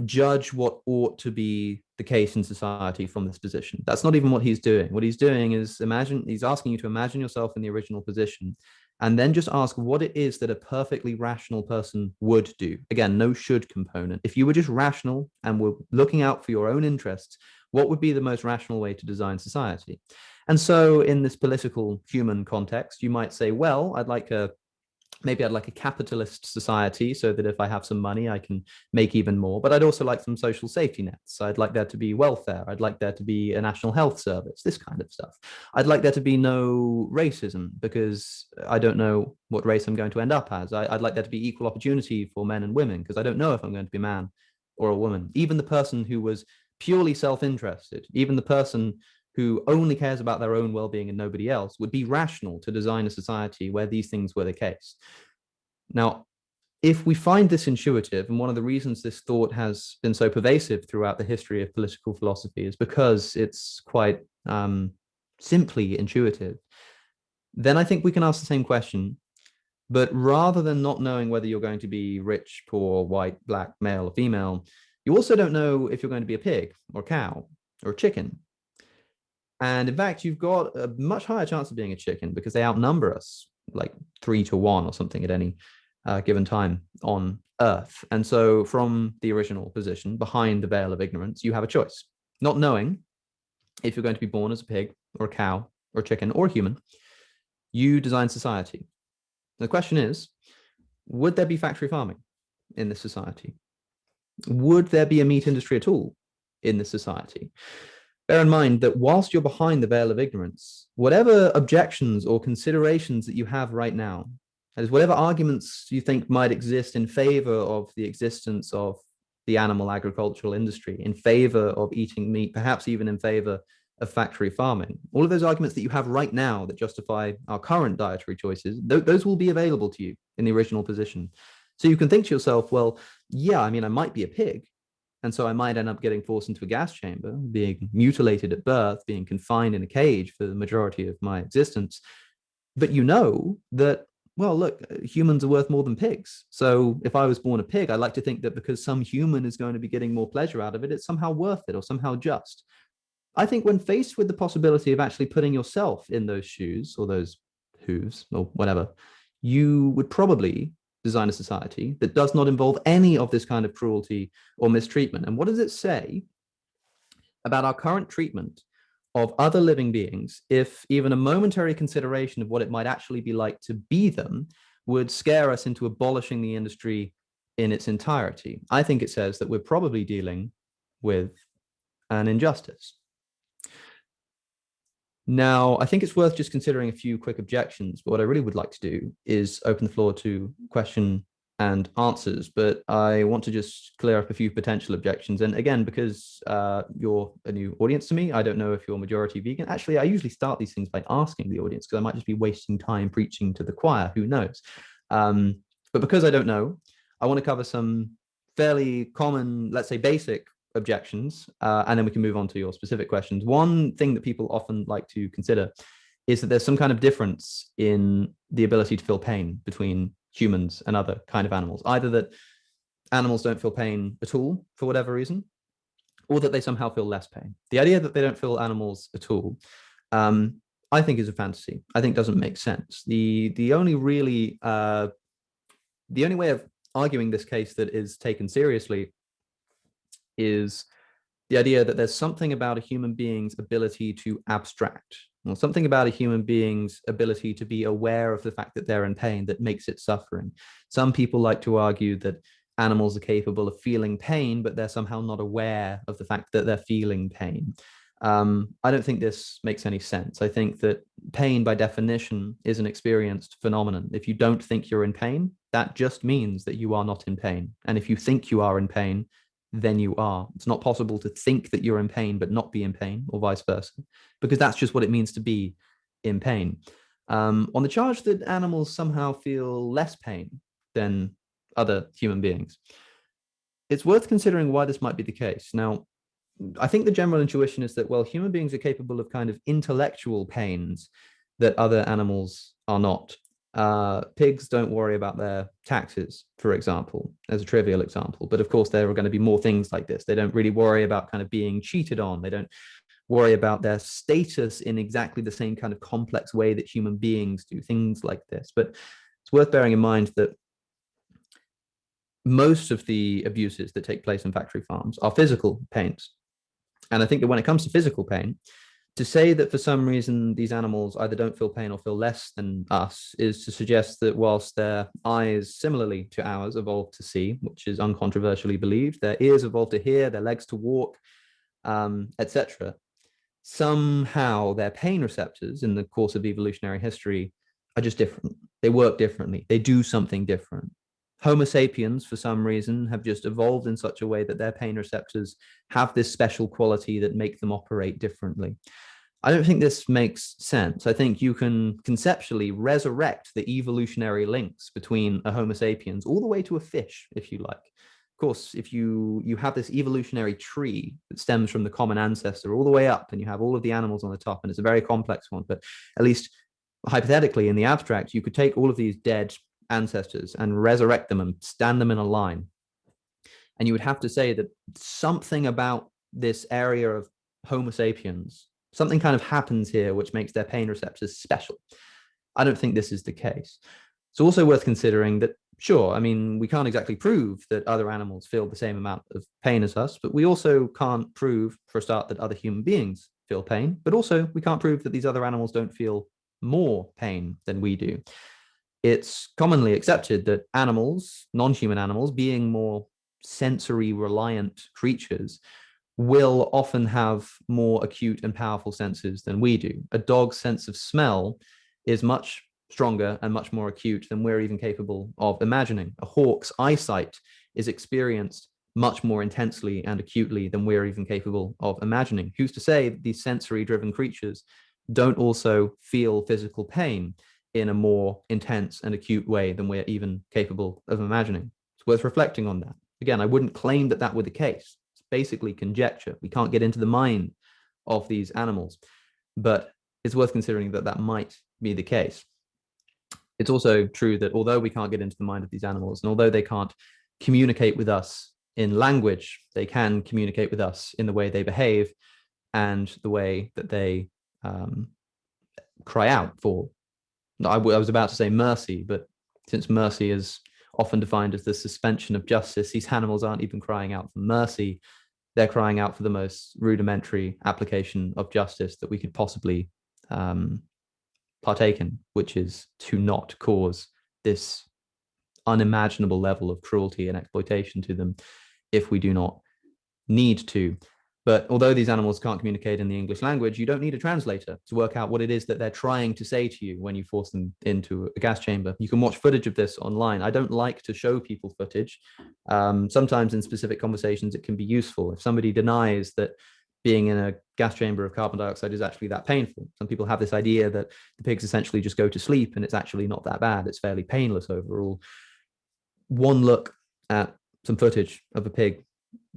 judge what ought to be the case in society from this position. That's not even what he's doing. What he's doing is he's asking you to imagine yourself in the original position and then just ask what it is that a perfectly rational person would do. Again, no should component. If you were just rational and were looking out for your own interests, what would be the most rational way to design society? And so in this political human context, you might say, well, maybe I'd like a capitalist society so that if I have some money, I can make even more. But I'd also like some social safety nets. I'd like there to be welfare. I'd like there to be a national health service, this kind of stuff. I'd like there to be no racism because I don't know what race I'm going to end up as. I'd like there to be equal opportunity for men and women because I don't know if I'm going to be a man or a woman. Even the person who was purely self-interested, even the person who only cares about their own well-being and nobody else, would be rational to design a society where these things were the case. Now, if we find this intuitive, and one of the reasons this thought has been so pervasive throughout the history of political philosophy is because it's quite simply intuitive, then I think we can ask the same question, but rather than not knowing whether you're going to be rich, poor, white, black, male, or female, you also don't know if you're going to be a pig or a cow or a chicken. And in fact, you've got a much higher chance of being a chicken because they outnumber us like 3-1 or something at any given time on Earth. And so from the original position, behind the veil of ignorance, you have a choice. Not knowing if you're going to be born as a pig or a cow or a chicken or a human, you design society. The question is, would there be factory farming in this society? Would there be a meat industry at all in this society? Bear in mind that whilst you're behind the veil of ignorance, whatever objections or considerations that you have right now, that is, whatever arguments you think might exist in favor of the existence of the animal agricultural industry, in favor of eating meat, perhaps even in favor of factory farming. All of those arguments that you have right now that justify our current dietary choices, those will be available to you in the original position. So you can think to yourself, well, yeah, I mean, I might be a pig, and so I might end up getting forced into a gas chamber, being mutilated at birth, being confined in a cage for the majority of my existence. But you know that, well, look, humans are worth more than pigs. So if I was born a pig, I like to think that because some human is going to be getting more pleasure out of it, it's somehow worth it or somehow just. I think when faced with the possibility of actually putting yourself in those shoes or those hooves or whatever, you would probably design a society that does not involve any of this kind of cruelty or mistreatment. And what does it say about our current treatment of other living beings if even a momentary consideration of what it might actually be like to be them would scare us into abolishing the industry in its entirety? I think it says that we're probably dealing with an injustice. Now, I think it's worth just considering a few quick objections, but what I really would like to do is open the floor to question and answers, but I want to just clear up a few potential objections. And again, because you're a new audience to me, I don't know if you're majority vegan. Actually, I usually start these things by asking the audience because I might just be wasting time preaching to the choir, who knows? But because I don't know, I want to cover some fairly common, let's say basic objections, and then we can move on to your specific questions. One thing that people often like to consider is that there's some kind of difference in the ability to feel pain between humans and other kind of animals, either that animals don't feel pain at all for whatever reason, or that they somehow feel less pain. The idea that they don't feel animals at all, I think is a fantasy. I think doesn't make sense. The only way of arguing this case that is taken seriously is the idea that there's something about a human being's ability to abstract, or something about a human being's ability to be aware of the fact that they're in pain that makes it suffering. Some people like to argue that animals are capable of feeling pain, but they're somehow not aware of the fact that they're feeling pain. I don't think this makes any sense. I think that pain, by definition, is an experienced phenomenon. If you don't think you're in pain, that just means that you are not in pain. And if you think you are in pain, then you are. It's not possible to think that you're in pain but not be in pain, or vice versa, because that's just what it means to be in pain. On the charge that animals somehow feel less pain than other human beings, it's worth considering why this might be the case. Now, I think the general intuition is that, well, human beings are capable of kind of intellectual pains that other animals are not. Pigs don't worry about their taxes, for example, as a trivial example. But of course, there are going to be more things like this. They don't really worry about kind of being cheated on. They don't worry about their status in exactly the same kind of complex way that human beings do, things like this. But it's worth bearing in mind that most of the abuses that take place in factory farms are physical pains. And I think that when it comes to physical pain, to say that for some reason these animals either don't feel pain or feel less than us is to suggest that whilst their eyes, similarly to ours, evolved to see, which is uncontroversially believed, their ears evolved to hear, their legs to walk, etc., somehow their pain receptors in the course of evolutionary history are just different. They work differently. They do something different. Homo sapiens, for some reason, have just evolved in such a way that their pain receptors have this special quality that make them operate differently. I don't think this makes sense. I think you can conceptually resurrect the evolutionary links between a Homo sapiens all the way to a fish, if you like. Of course, if you have this evolutionary tree that stems from the common ancestor all the way up, and you have all of the animals on the top, and it's a very complex one, but at least hypothetically, in the abstract, you could take all of these dead ancestors and resurrect them and stand them in a line. And you would have to say that something about this area of Homo sapiens, something kind of happens here which makes their pain receptors special. I don't think this is the case. It's also worth considering that, sure, I mean, we can't exactly prove that other animals feel the same amount of pain as us, but we also can't prove, for a start, that other human beings feel pain, but also we can't prove that these other animals don't feel more pain than we do. It's commonly accepted that animals, non-human animals, being more sensory reliant creatures, will often have more acute and powerful senses than we do. A dog's sense of smell is much stronger and much more acute than we're even capable of imagining. A hawk's eyesight is experienced much more intensely and acutely than we're even capable of imagining. Who's to say that these sensory-driven creatures don't also feel physical pain in a more intense and acute way than we're even capable of imagining? It's worth reflecting on that. Again, I wouldn't claim that that were the case. It's basically conjecture. We can't get into the mind of these animals, but it's worth considering that that might be the case. It's also true that although we can't get into the mind of these animals, and although they can't communicate with us in language, they can communicate with us in the way they behave and the way that they cry out for. I was about to say mercy, but since mercy is often defined as the suspension of justice, these animals aren't even crying out for mercy. They're crying out for the most rudimentary application of justice that we could possibly partake in, which is to not cause this unimaginable level of cruelty and exploitation to them if we do not need to. But although these animals can't communicate in the English language, you don't need a translator to work out what it is that they're trying to say to you when you force them into a gas chamber. You can watch footage of this online. I don't like to show people footage. Sometimes in specific conversations, it can be useful. If somebody denies that being in a gas chamber of carbon dioxide is actually that painful. Some people have this idea that the pigs essentially just go to sleep and it's actually not that bad. It's fairly painless overall. One look at some footage of a pig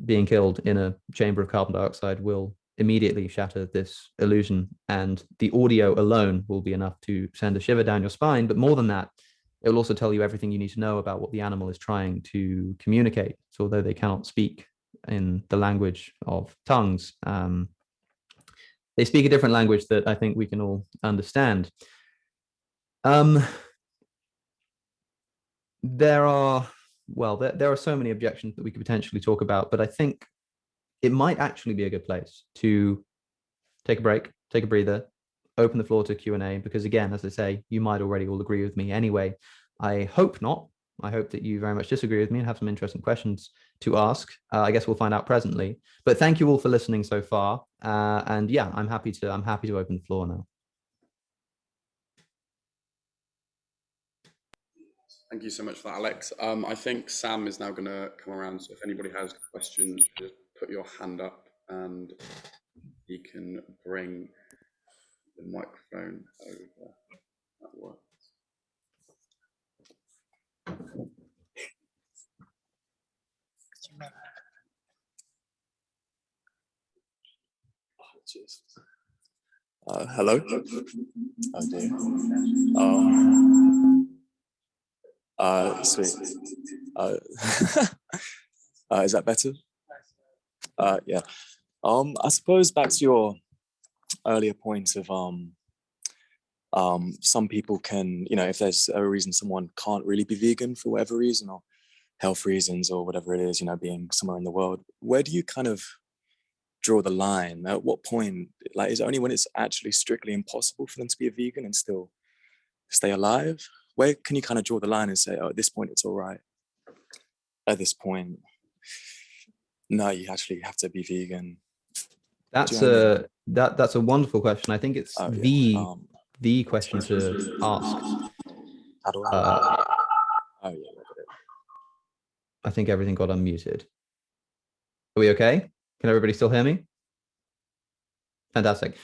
being killed in a chamber of carbon dioxide will immediately shatter this illusion, and the audio alone will be enough to send a shiver down your spine. But more than that, it will also tell you everything you need to know about what the animal is trying to communicate. So although they cannot speak in the language of tongues, they speak a different language that I think we can all understand. There are so many objections that we could potentially talk about, but I think it might actually be a good place to take a break, take a breather, open the floor to Q&A, because again, as I say, you might already all agree with me anyway. I hope not. I hope that you very much disagree with me and have some interesting questions to ask. I guess we'll find out presently. But thank you all for listening so far. And yeah, I'm happy to open the floor now. Thank you so much for that, Alex. I think Sam is now going to come around. So if anybody has questions, just put your hand up and he can bring the microphone over. That works. Hello. Oh dear. Sweet. Is that better? Yeah. I suppose back to your earlier point of some people can, if there's a reason someone can't really be vegan for whatever reason, or health reasons or whatever it is, being somewhere in the world, where do you kind of draw the line? At what point, like, is it only when it's actually strictly impossible for them to be a vegan and still stay alive? Where can you kind of draw the line and say, oh, at this point it's all right? At this point, no, you actually have to be vegan. That's that's a wonderful question. I think it's the question to ask. How do I? Oh yeah, I think everything got unmuted. Are we okay? Can everybody still hear me? Fantastic.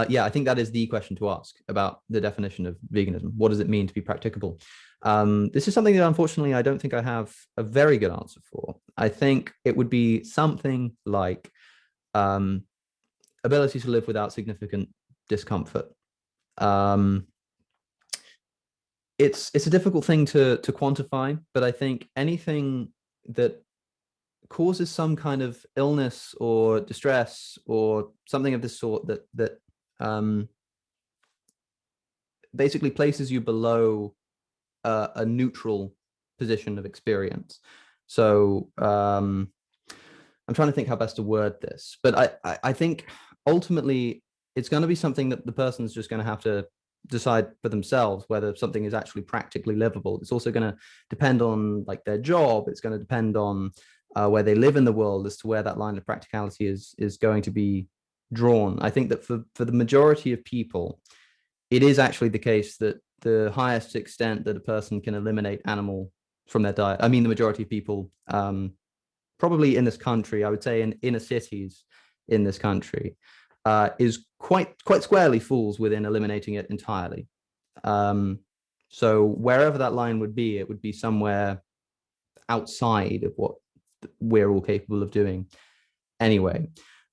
Yeah, I think that is the question to ask about the definition of veganism. What does it mean to be practicable? This is something that unfortunately I don't think I have a very good answer for. I think it would be something like ability to live without significant discomfort. It's a difficult thing to quantify, but I think anything that causes some kind of illness or distress or something of this sort that basically places you below a neutral position of experience. So I'm trying to think how best to word this, but I think ultimately it's going to be something that the person's just going to have to decide for themselves whether something is actually practically livable. It's also going to depend on like their job. It's going to depend on where they live in the world as to where that line of practicality is going to be drawn. I think that for the majority of people, it is actually the case that the highest extent that a person can eliminate animal from their diet, I mean, the majority of people probably in this country, I would say in inner cities in this country, is quite squarely falls within eliminating it entirely. So wherever that line would be, it would be somewhere outside of what we're all capable of doing anyway.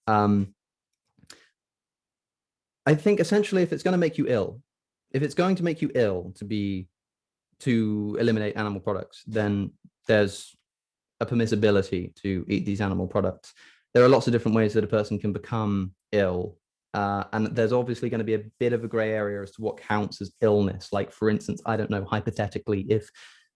I think essentially if it's going to make you ill, to eliminate animal products, then there's a permissibility to eat these animal products. There are lots of different ways that a person can become ill. And there's obviously going to be a bit of a gray area as to what counts as illness. Like, for instance, I don't know, hypothetically, if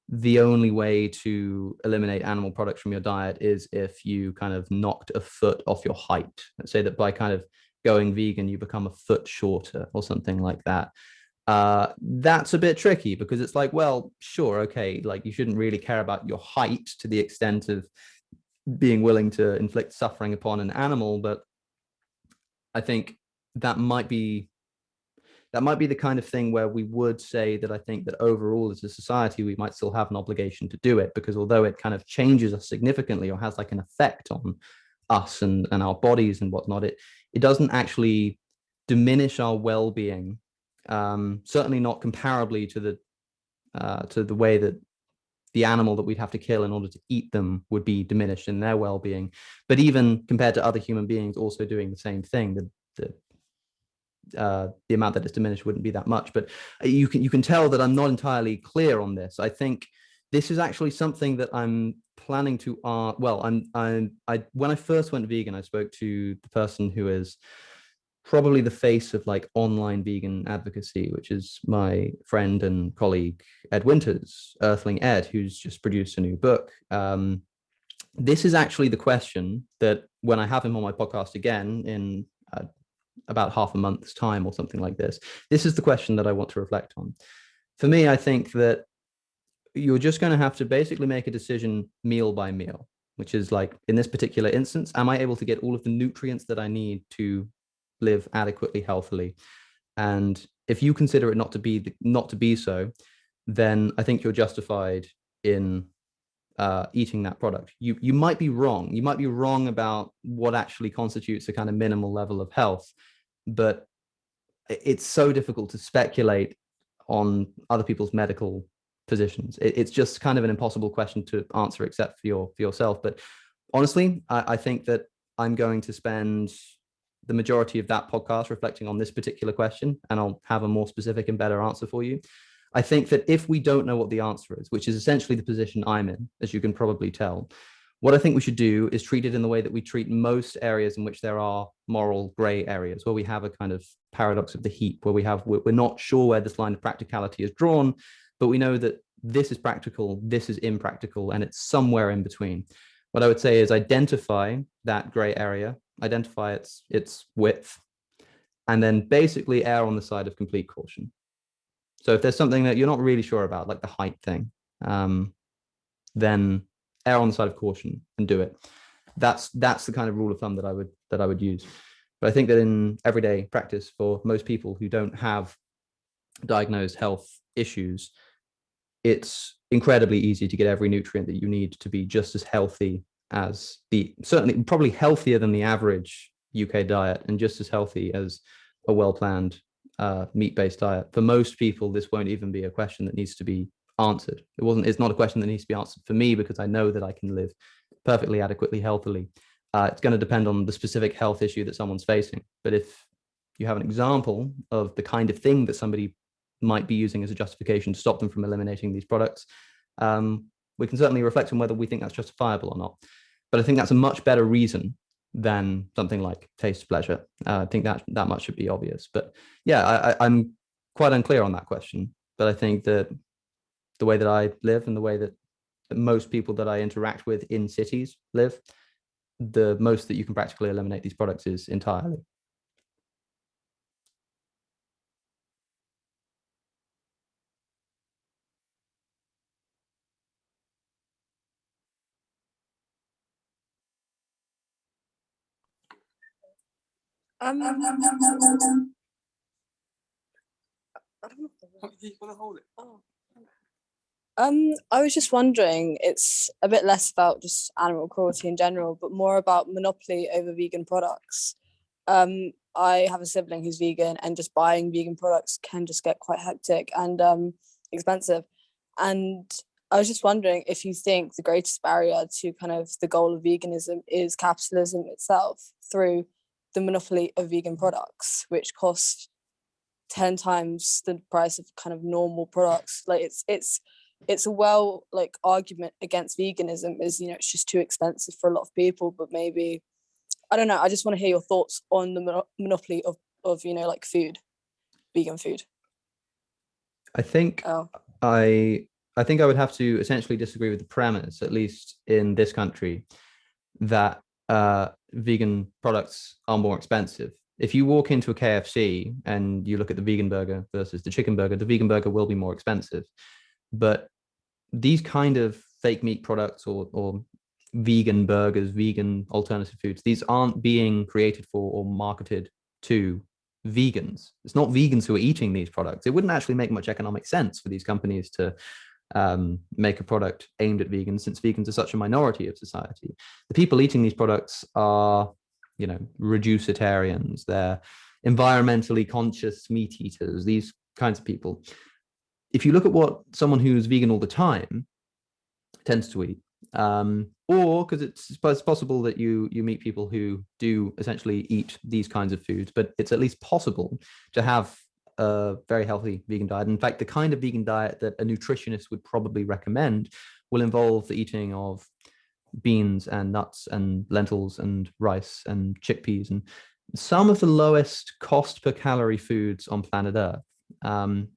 the only way to eliminate animal products from your diet is if you kind of knocked a foot off your height. Let's say that by kind of going vegan, you become a foot shorter or something like that. That's a bit tricky because it's like, well, sure, okay, like you shouldn't really care about your height to the extent of being willing to inflict suffering upon an animal, but I think that might be the kind of thing where we would say that I think that overall as a society we might still have an obligation to do it, because although it kind of changes us significantly or has like an effect on us and our bodies and whatnot, it doesn't actually diminish our well-being. Certainly not comparably to the way that the animal that we'd have to kill in order to eat them would be diminished in their well-being. But even compared to other human beings also doing the same thing, the amount that it's diminished wouldn't be that much. But you can tell that I'm not entirely clear on this. I think this is actually something that I'm planning to when I first went vegan, I spoke to the person who is probably the face of like online vegan advocacy, which is my friend and colleague Ed Winters, Earthling Ed, who's just produced a new book. This is actually the question that when I have him on my podcast again in about half a month's time or something like this is the question that I want to reflect on. For me, I think that you're just going to have to basically make a decision meal by meal, which is like, in this particular instance, am I able to get all of the nutrients that I need to live adequately healthily? And if you consider it not to be so, then I think you're justified in eating that product. You might be wrong. You might be wrong about what actually constitutes a kind of minimal level of health, but it's so difficult to speculate on other people's medical positions. It's just kind of an impossible question to answer except for yourself. But honestly, I think that I'm going to spend the majority of that podcast reflecting on this particular question, and I'll have a more specific and better answer for you. I think that if we don't know what the answer is, which is essentially the position I'm in, as you can probably tell, what I think we should do is treat it in the way that we treat most areas in which there are moral gray areas, where we have a kind of paradox of the heap, where we're not sure where this line of practicality is drawn, but we know that this is practical, this is impractical, and it's somewhere in between. What I would say is identify that gray area, identify its width, and then basically err on the side of complete caution. So if there's something that you're not really sure about, like the height thing, then err on the side of caution and do it. That's the kind of rule of thumb that I would use. But I think that in everyday practice, for most people who don't have diagnosed health issues, it's incredibly easy to get every nutrient that you need to be just as healthy as certainly probably healthier than the average UK diet, and just as healthy as a well-planned meat-based diet. For most people, this won't even be a question that needs to be answered. It's not a question that needs to be answered for me, because I know that I can live perfectly adequately healthily. It's going to depend on the specific health issue that someone's facing. But if you have an example of the kind of thing that somebody might be using as a justification to stop them from eliminating these products, we can certainly reflect on whether we think that's justifiable or not. But I think that's a much better reason than something like taste pleasure. I think that much should be obvious. But yeah, I'm quite unclear on that question. But I think that the way that I live and the way that most people that I interact with in cities live, the most that you can practically eliminate these products is entirely. I don't know. You want to hold it? Oh. I was just wondering, it's a bit less about just animal cruelty in general, but more about monopoly over vegan products. I have a sibling who's vegan, and just buying vegan products can just get quite hectic and expensive. And I was just wondering if you think the greatest barrier to kind of the goal of veganism is capitalism itself through the monopoly of vegan products, which cost 10 times the price of kind of normal products. Like it's a argument against veganism is, it's just too expensive for a lot of people, but maybe, I don't know, I just want to hear your thoughts on the monopoly of like food, vegan food. I think I think I would have to essentially disagree with the premise, at least in this country, that vegan products are more expensive. If you walk into a KFC and you look at the vegan burger versus the chicken burger, the vegan burger will be more expensive. But these kind of fake meat products or vegan burgers, vegan alternative foods, these aren't being created for or marketed to vegans. It's not vegans who are eating these products. It wouldn't actually make much economic sense for these companies to make a product aimed at vegans, since vegans are such a minority of society. The people eating these products are, reducitarians, they're environmentally conscious meat eaters, these kinds of people. If you look at what someone who's vegan all the time tends to eat, or because it's possible that you meet people who do essentially eat these kinds of foods, but it's at least possible to have a very healthy vegan diet. In fact, the kind of vegan diet that a nutritionist would probably recommend will involve the eating of beans and nuts and lentils and rice and chickpeas and some of the lowest cost per calorie foods on planet Earth.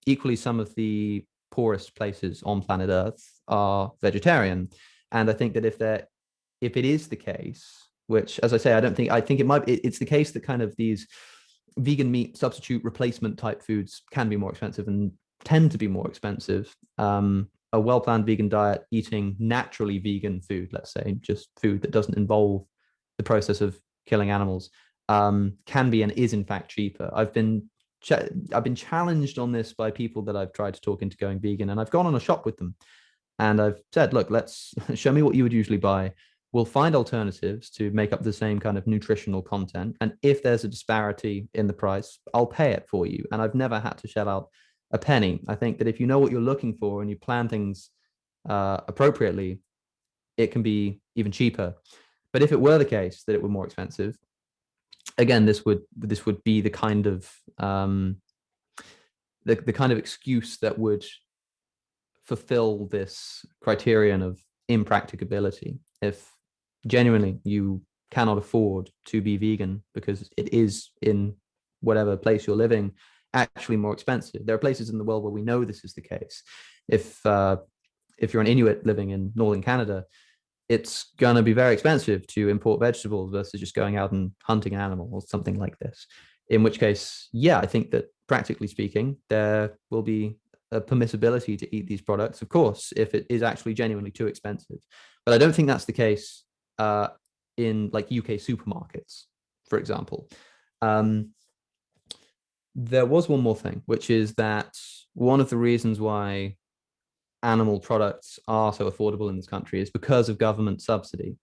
Equally, some of the poorest places on planet Earth are vegetarian. And I think that if it is the case, which, as I say, I think it's the case that kind of these vegan meat substitute replacement type foods can be more expensive and tend to be more expensive. A well-planned vegan diet, eating naturally vegan food, let's say, just food that doesn't involve the process of killing animals, can be and is in fact cheaper. I've been challenged on this by people that I've tried to talk into going vegan, and I've gone on a shop with them and I've said, look, let's show me what you would usually buy. We'll find alternatives to make up the same kind of nutritional content. And if there's a disparity in the price, I'll pay it for you. And I've never had to shell out a penny. I think that if you know what you're looking for and you plan things appropriately, it can be even cheaper. But if it were the case that it were more expensive, again, this would be the kind of the kind of excuse that would fulfill this criterion of impracticability. If genuinely you cannot afford to be vegan because it is, in whatever place you're living, actually more expensive. There are places in the world where we know this is the case. If you're an Inuit living in northern Canada, it's going to be very expensive to import vegetables versus just going out and hunting an animal or something like this. In which case, yeah, I think that practically speaking, there will be a permissibility to eat these products, of course, if it is actually genuinely too expensive. But I don't think that's the case in like UK supermarkets, for example. There was one more thing, which is that one of the reasons why animal products are so affordable in this country is because of government subsidy.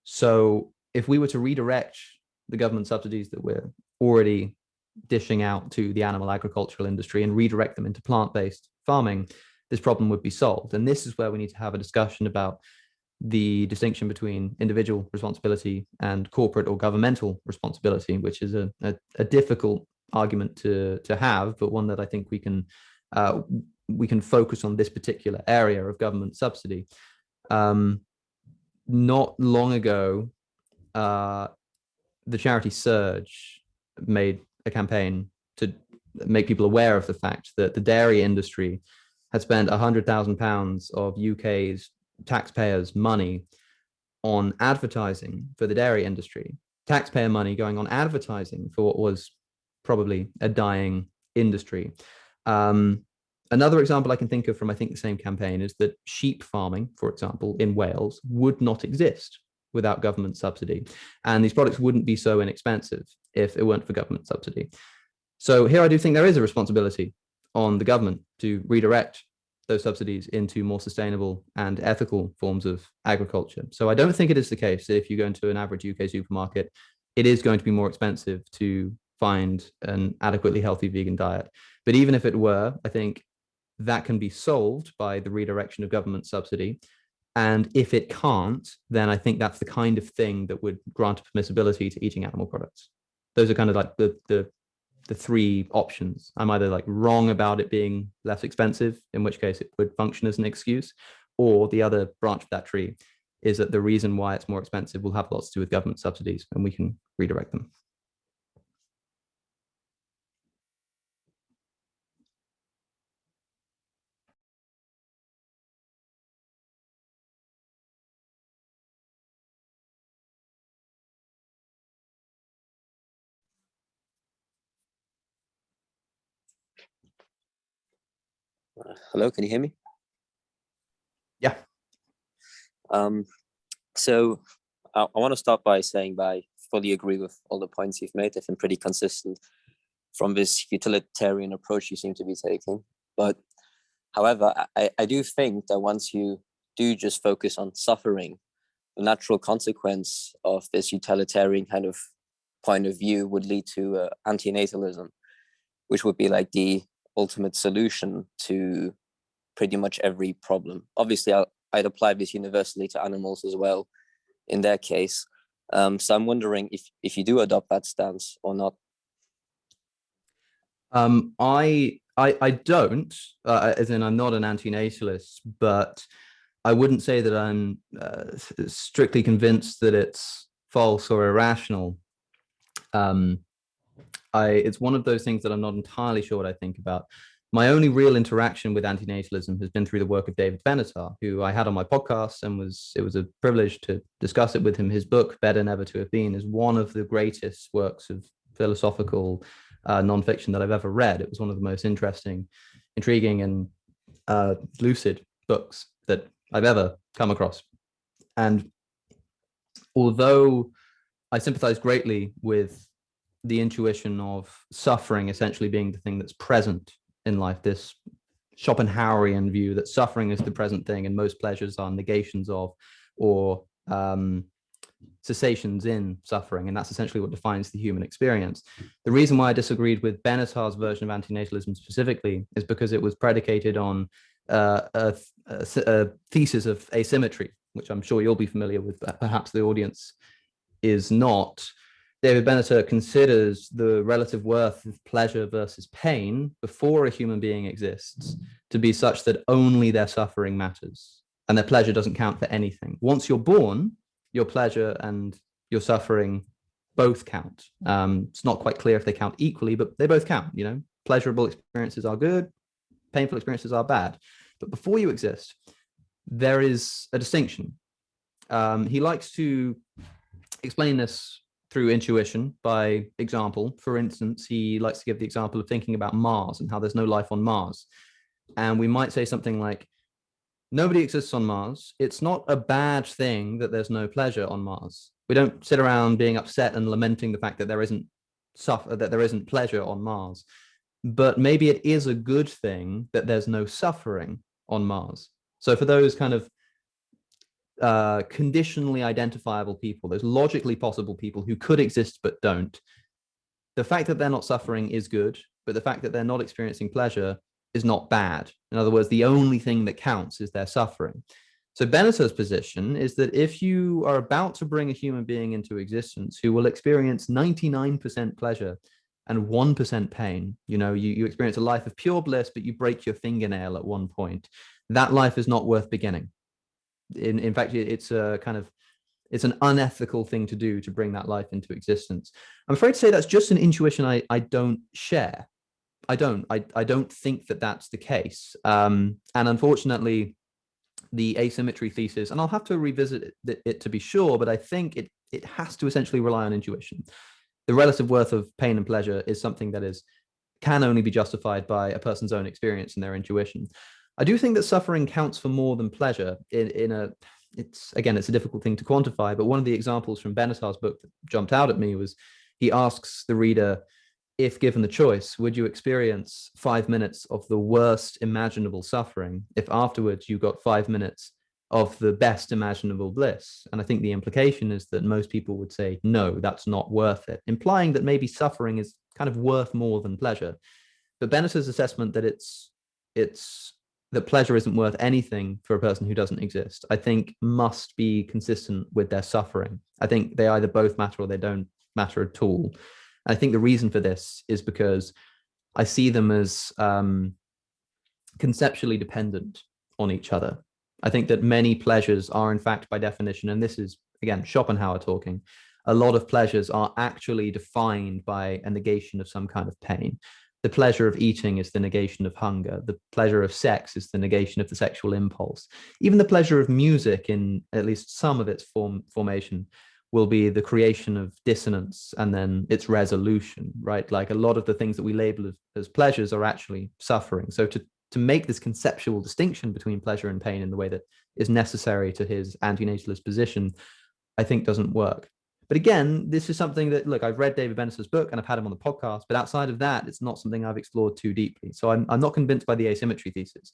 So if we were to redirect the government subsidies that we're already dishing out to the animal agricultural industry and redirect them into plant-based farming, this problem would be solved. And this is where we need to have a discussion about the distinction between individual responsibility and corporate or governmental responsibility, which is a difficult argument to have, but one that I think we can focus on this particular area of government subsidy. Not long ago, the charity Surge made a campaign to make people aware of the fact that the dairy industry had spent £100,000 of UK's taxpayers' money on advertising for the dairy industry. Taxpayer money going on advertising for what was probably a dying industry. Another example I can think of from, I think, the same campaign is that sheep farming, for example, in Wales would not exist without government subsidy. And these products wouldn't be so inexpensive if it weren't for government subsidy. So here I do think there is a responsibility on the government to redirect those subsidies into more sustainable and ethical forms of agriculture. So I don't think it is the case that if you go into an average UK supermarket, it is going to be more expensive to find an adequately healthy vegan diet. But even if it were, I think that can be solved by the redirection of government subsidy. And if it can't, then I think that's the kind of thing that would grant permissibility to eating animal products. Those are kind of like the three options. I'm either like wrong about it being less expensive, in which case it would function as an excuse, or the other branch of that tree is that the reason why it's more expensive will have lots to do with government subsidies, and we can redirect them. Hello, can you hear me? Yeah. So I want to start by saying I fully agree with all the points you've made. They've been pretty consistent from this utilitarian approach you seem to be taking. But however, I do think that once you do just focus on suffering, the natural consequence of this utilitarian kind of point of view would lead to antinatalism, which would be like the ultimate solution to pretty much every problem. Obviously, I'd apply this universally to animals as well in their case. So I'm wondering if you do adopt that stance or not. I don't, as in I'm not an antinatalist, but I wouldn't say that I'm strictly convinced that it's false or irrational. It's one of those things that I'm not entirely sure what I think about. My only real interaction with antinatalism has been through the work of David Benatar, who I had on my podcast, and it was a privilege to discuss it with him. His book, Better Never to Have Been, is one of the greatest works of philosophical nonfiction that I've ever read. It was one of the most interesting, intriguing, and lucid books that I've ever come across. And although I sympathize greatly with the intuition of suffering essentially being the thing that's present in life, this Schopenhauerian view that suffering is the present thing and most pleasures are negations of or cessations in suffering, and that's essentially what defines the human experience. The reason why I disagreed with Benatar's version of antinatalism specifically is because it was predicated on a thesis of asymmetry, which I'm sure you'll be familiar with, but perhaps the audience is not. David Benatar considers the relative worth of pleasure versus pain before a human being exists to be such that only their suffering matters and their pleasure doesn't count for anything. Once you're born, your pleasure and your suffering both count. It's not quite clear if they count equally, but they both count. You know, pleasurable experiences are good, painful experiences are bad. But before you exist, there is a distinction. He likes to explain this through intuition by example. For instance, he likes to give the example of thinking about Mars and how there's no life on Mars. And we might say something like, nobody exists on Mars. It's not a bad thing that there's no pleasure on Mars. We don't sit around being upset and lamenting the fact that there isn't pleasure on Mars. But maybe it is a good thing that there's no suffering on Mars. So for those kind of conditionally identifiable people, those logically possible people who could exist but don't, the fact that they're not suffering is good, but the fact that they're not experiencing pleasure is not bad. In other words, the only thing that counts is their suffering. So Benatar's position is that if you are about to bring a human being into existence who will experience 99% pleasure and 1% pain, you know, you experience a life of pure bliss, but you break your fingernail at one point, that life is not worth beginning. In fact, it's an unethical thing to do to bring that life into existence. I'm afraid to say that's just an intuition I don't share. I don't think that that's the case. And unfortunately, the asymmetry thesis, and I'll have to revisit it to be sure, but I think it has to essentially rely on intuition. The relative worth of pain and pleasure is something that can only be justified by a person's own experience and their intuition. I do think that suffering counts for more than pleasure. It's a difficult thing to quantify, but one of the examples from Benatar's book that jumped out at me was he asks the reader, if given the choice, would you experience 5 minutes of the worst imaginable suffering if afterwards you got 5 minutes of the best imaginable bliss? And I think the implication is that most people would say, no, that's not worth it, implying that maybe suffering is kind of worth more than pleasure. But Bennett's assessment that that pleasure isn't worth anything for a person who doesn't exist, I think must be consistent with their suffering. I think they either both matter or they don't matter at all. I think the reason for this is because I see them as conceptually dependent on each other. I think that many pleasures are, in fact, by definition, and this is, again, Schopenhauer talking, a lot of pleasures are actually defined by a negation of some kind of pain. The pleasure of eating is the negation of hunger. The pleasure of sex is the negation of the sexual impulse. Even the pleasure of music, in at least some of its formation, will be the creation of dissonance and then its resolution, right? Like a lot of the things that we label as pleasures are actually suffering. So to make this conceptual distinction between pleasure and pain in the way that is necessary to his antinatalist position, I think doesn't work. But again, this is something that, look, I've read David Bennett's book and I've had him on the podcast, but outside of that, it's not something I've explored too deeply. So I'm not convinced by the asymmetry thesis.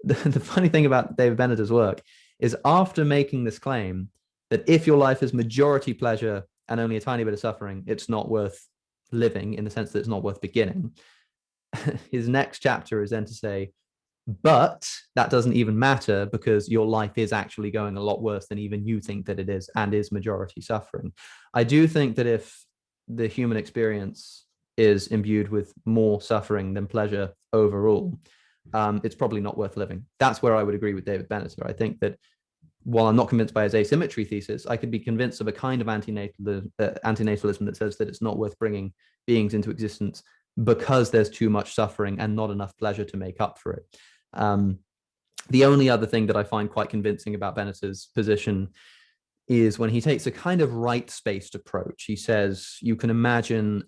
The funny thing about David Bennett's work is after making this claim that if your life is majority pleasure and only a tiny bit of suffering, it's not worth living, in the sense that it's not worth beginning. His next chapter is then to say, but that doesn't even matter because your life is actually going a lot worse than even you think that it is, and is majority suffering. I do think that if the human experience is imbued with more suffering than pleasure overall, it's probably not worth living. That's where I would agree with David Bennett. I think that while I'm not convinced by his asymmetry thesis, I could be convinced of a kind of antinatalism that says that it's not worth bringing beings into existence because there's too much suffering and not enough pleasure to make up for it. The only other thing that I find quite convincing about Bennett's position is when he takes a kind of right-spaced approach. He says, you can imagine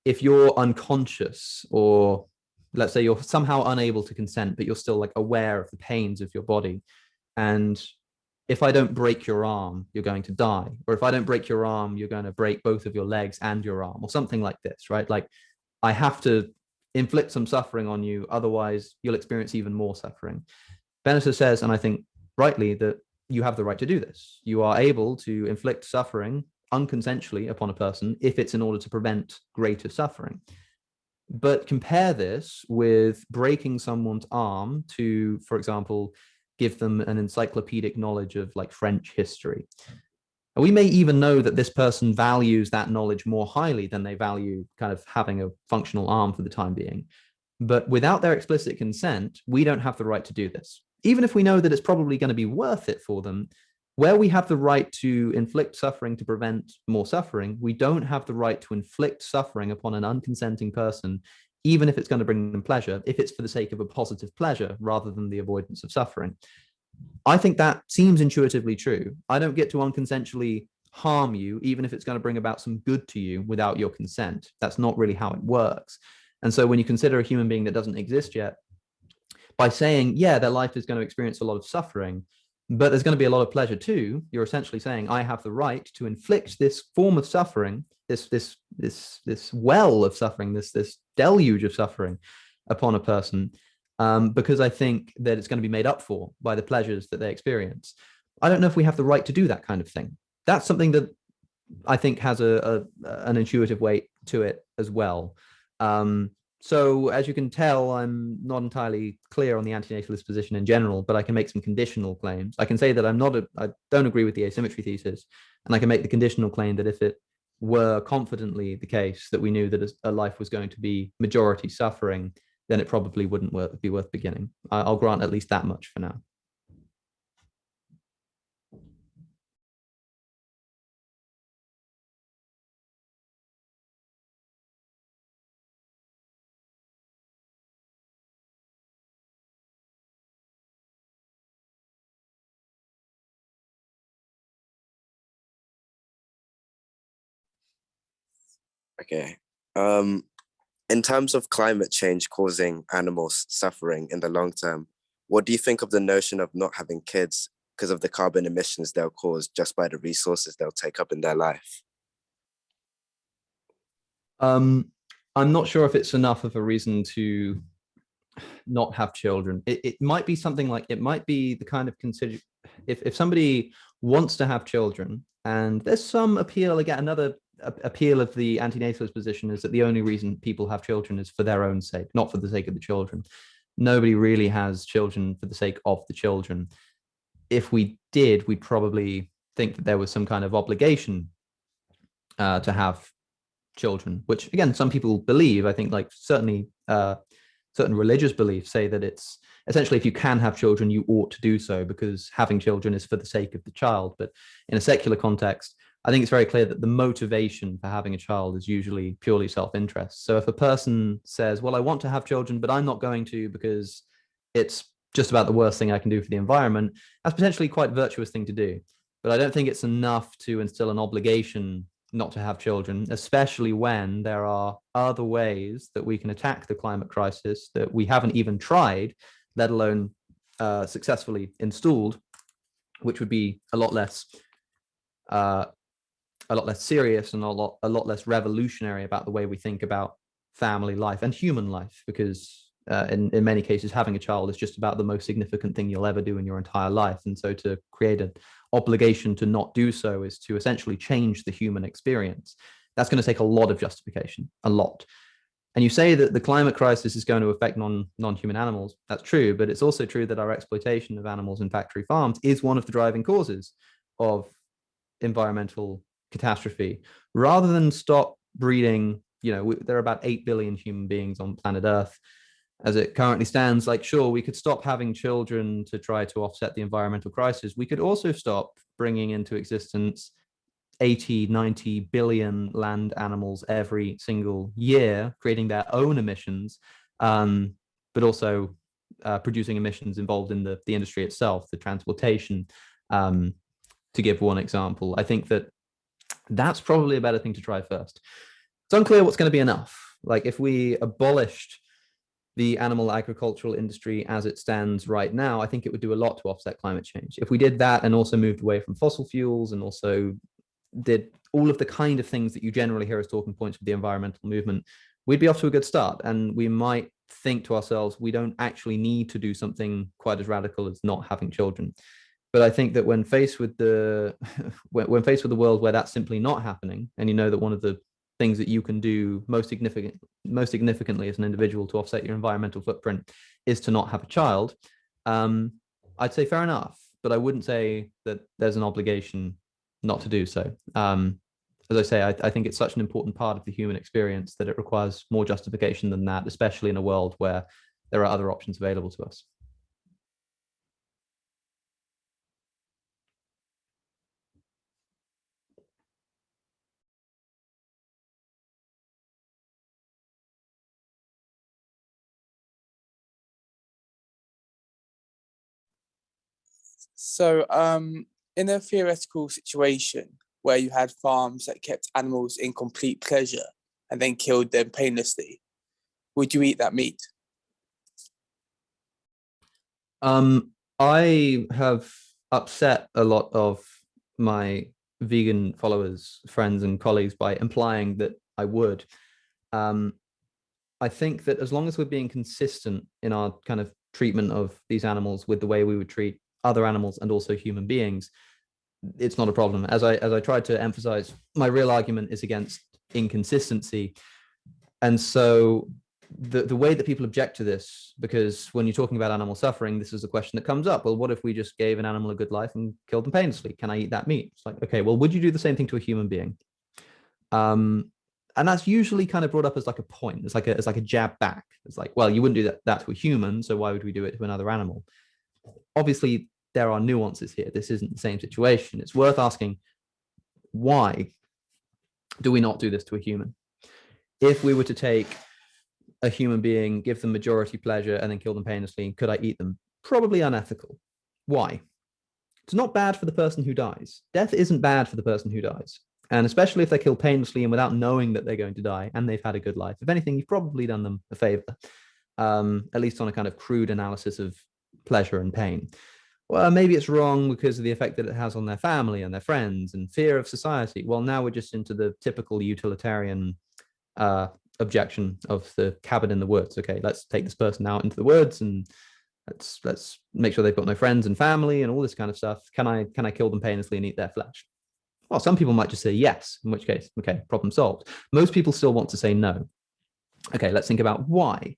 if you're unconscious, or let's say you're somehow unable to consent, but you're still like aware of the pains of your body. And if I don't break your arm, you're going to die. Or if I don't break your arm, you're going to break both of your legs and your arm, or something like this, right? Like I have to inflict some suffering on you, otherwise you'll experience even more suffering. Bennett says, and I think rightly, that you have the right to do this. You are able to inflict suffering unconsensually upon a person if it's in order to prevent greater suffering. But compare this with breaking someone's arm to, for example, give them an encyclopedic knowledge of like French history. And we may even know that this person values that knowledge more highly than they value kind of having a functional arm for the time being. But without their explicit consent, we don't have the right to do this. Even if we know that it's probably going to be worth it for them, where we have the right to inflict suffering to prevent more suffering, we don't have the right to inflict suffering upon an unconsenting person, even if it's going to bring them pleasure, if it's for the sake of a positive pleasure rather than the avoidance of suffering. I think that seems intuitively true. I don't get to unconsensually harm you, even if it's going to bring about some good to you without your consent. That's not really how it works. And so when you consider a human being that doesn't exist yet, by saying, yeah, their life is going to experience a lot of suffering, but there's going to be a lot of pleasure too, you're essentially saying, I have the right to inflict this form of suffering, this well of suffering, this deluge of suffering upon a person, because I think that it's going to be made up for by the pleasures that they experience. I don't know if we have the right to do that kind of thing. That's something that I think has an intuitive weight to it as well. So as you can tell, I'm not entirely clear on the antinatalist position in general, but I can make some conditional claims. I can say that I don't agree with the asymmetry thesis, and I can make the conditional claim that if it were confidently the case that we knew that a life was going to be majority suffering, then it probably wouldn't be worth beginning. I'll grant at least that much for now. Okay. In terms of climate change causing animals suffering in the long term, what do you think of the notion of not having kids because of the carbon emissions they'll cause just by the resources they'll take up in their life? I'm not sure if it's enough of a reason to not have children. It might be something like, it might be the kind of consider, if somebody wants to have children, and there's some appeal, again, another appeal of the antinatalist position is that the only reason people have children is for their own sake, not for the sake of the children. Nobody really has children for the sake of the children. If we did, we'd probably think that there was some kind of obligation to have children, which again, some people believe. I think like certainly certain religious beliefs say that it's essentially, if you can have children, you ought to do so because having children is for the sake of the child. But in a secular context, I think it's very clear that the motivation for having a child is usually purely self-interest. So if a person says, well, I want to have children, but I'm not going to because it's just about the worst thing I can do for the environment, that's potentially quite a virtuous thing to do. But I don't think it's enough to instill an obligation not to have children, especially when there are other ways that we can attack the climate crisis that we haven't even tried, let alone successfully installed, which would be a lot less serious and a lot less revolutionary about the way we think about family life and human life, because in many cases, having a child is just about the most significant thing you'll ever do in your entire life. And so to create an obligation to not do so is to essentially change the human experience. That's going to take a lot of justification, a lot. And you say that the climate crisis is going to affect non-human animals. That's true, but it's also true that our exploitation of animals in factory farms is one of the driving causes of environmental catastrophe. Rather than stop breeding, there are about 8 billion human beings on planet Earth. As it currently stands, like, sure, we could stop having children to try to offset the environmental crisis. We could also stop bringing into existence 80, 90 billion land animals every single year, creating their own emissions, but also producing emissions involved in the industry itself, the transportation, to give one example. I think that's probably a better thing to try first. It's unclear what's going to be enough. Like, if we abolished the animal agricultural industry as it stands right now, I think it would do a lot to offset climate change. If we did that and also moved away from fossil fuels and also did all of the kind of things that you generally hear as talking points with the environmental movement, we'd be off to a good start. And we might think to ourselves, we don't actually need to do something quite as radical as not having children. But I think that when faced with the world where that's simply not happening, and you know that one of the things that you can do most significantly as an individual to offset your environmental footprint is to not have a child, I'd say fair enough, but I wouldn't say that there's an obligation not to do so. As I say, I think it's such an important part of the human experience that it requires more justification than that, especially in a world where there are other options available to us. So, in a theoretical situation where you had farms that kept animals in complete pleasure and then killed them painlessly, would you eat that meat? I have upset a lot of my vegan followers, friends, and colleagues by implying that I would. I think that as long as we're being consistent in our kind of treatment of these animals with the way we would treat other animals and also human beings, it's not a problem. As I tried to emphasize, my real argument is against inconsistency. And so the way that people object to this, because when you're talking about animal suffering, this is a question that comes up. Well, what if we just gave an animal a good life and killed them painlessly? Can I eat that meat? It's like, okay, well, would you do the same thing to a human being? And that's usually kind of brought up as like a point. It's like a jab back. It's like, well, you wouldn't do that to a human, so why would we do it to another animal? Obviously, there are nuances here. This isn't the same situation. It's worth asking, why do we not do this to a human? If we were to take a human being, give them majority pleasure, and then kill them painlessly, could I eat them? Probably unethical. Why? It's not bad for the person who dies. Death isn't bad for the person who dies. And especially if they're killed painlessly and without knowing that they're going to die and they've had a good life. If anything, you've probably done them a favor, at least on a kind of crude analysis of pleasure and pain. Well, maybe it's wrong because of the effect that it has on their family and their friends and fear of society. Well, now we're just into the typical utilitarian objection of the cabin in the woods. Okay, let's take this person out into the woods and let's make sure they've got no friends and family and all this kind of stuff. Can I kill them painlessly and eat their flesh? Well, some people might just say yes, in which case, okay, problem solved. Most people still want to say no. Okay, let's think about why.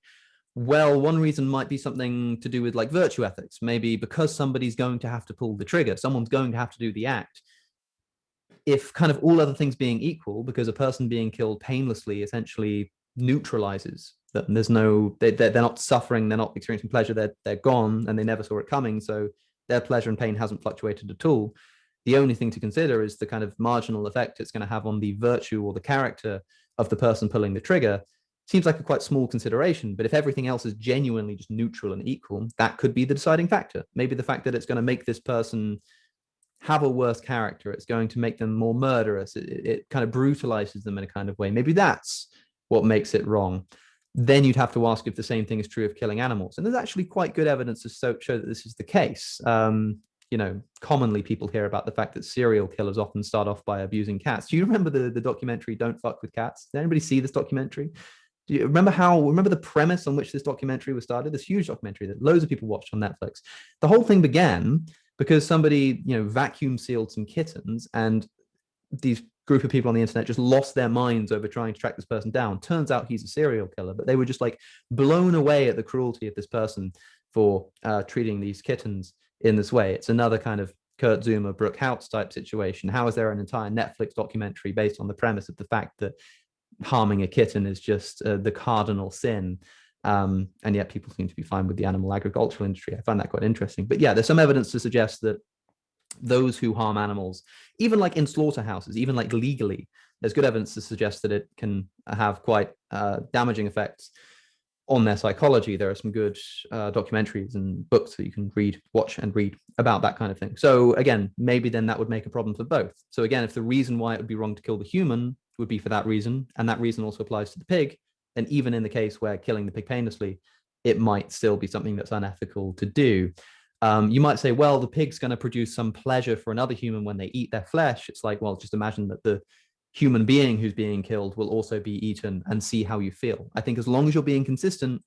Well, one reason might be something to do with like virtue ethics. Maybe because somebody's going to have to pull the trigger, someone's going to have to do the act. If kind of all other things being equal, because a person being killed painlessly essentially neutralizes them. There's no, they're not suffering, they're not experiencing pleasure, they're gone and they never saw it coming. So their pleasure and pain hasn't fluctuated at all. The only thing to consider is the kind of marginal effect it's going to have on the virtue or the character of the person pulling the trigger. Seems like a quite small consideration, but if everything else is genuinely just neutral and equal, that could be the deciding factor. Maybe the fact that it's going to make this person have a worse character, it's going to make them more murderous, it kind of brutalizes them in a kind of way. Maybe that's what makes it wrong. Then you'd have to ask if the same thing is true of killing animals. And there's actually quite good evidence to show that this is the case. You know, commonly people hear about the fact that serial killers often start off by abusing cats. Do you remember the documentary Don't Fuck with Cats? Did anybody see this documentary? Do you remember the premise on which this documentary was started? This huge documentary that loads of people watched on Netflix. The whole thing began because somebody, you know, vacuum sealed some kittens, and these group of people on the internet just lost their minds over trying to track this person down. Turns out he's a serial killer, but they were just like blown away at the cruelty of this person for treating these kittens in this way. It's another kind of Kurt Zuma, Brooke Houts type situation. How is there an entire Netflix documentary based on the premise of the fact that harming a kitten is just the cardinal sin? And yet people seem to be fine with the animal agricultural industry. I find that quite interesting. But yeah, there's some evidence to suggest that those who harm animals, even like in slaughterhouses, even like legally, there's good evidence to suggest that it can have quite damaging effects on their psychology. There are some good documentaries and books that you can watch and read about that kind of thing. So again, maybe then that would make a problem for both. So again, if the reason why it would be wrong to kill the human would be for that reason, and that reason also applies to the pig, then even in the case where killing the pig painlessly, it might still be something that's unethical to do. You might say, well, the pig's going to produce some pleasure for another human when they eat their flesh. It's like, well, just imagine that the human being who's being killed will also be eaten and see how you feel. I think as long as you're being consistent,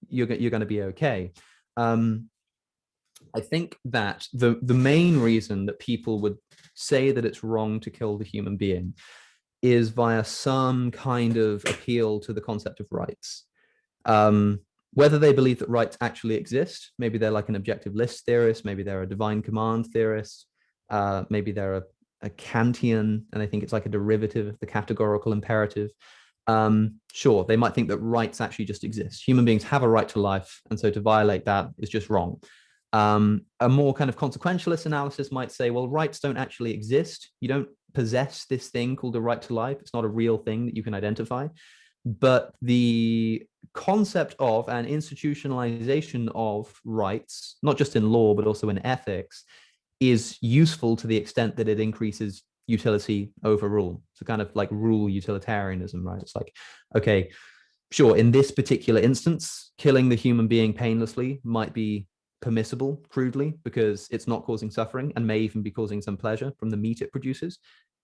you're going to be okay. I think that the main reason that people would say that it's wrong to kill the human being is via some kind of appeal to the concept of rights. Whether they believe that rights actually exist, maybe they're like an objective list theorist, maybe they're a divine command theorist, maybe they're a Kantian, and I think it's like a derivative of the categorical imperative. Sure, they might think that rights actually just exist. Human beings have a right to life, and so to violate that is just wrong. A more kind of consequentialist analysis might say, well, rights don't actually exist. You don't possess this thing called a right to life. It's not a real thing that you can identify. But the concept of an institutionalization of rights, not just in law, but also in ethics, is useful to the extent that it increases utility over rule. So kind of like rule utilitarianism, right? It's like, okay, sure, in this particular instance, killing the human being painlessly might be permissible crudely because it's not causing suffering and may even be causing some pleasure from the meat it produces.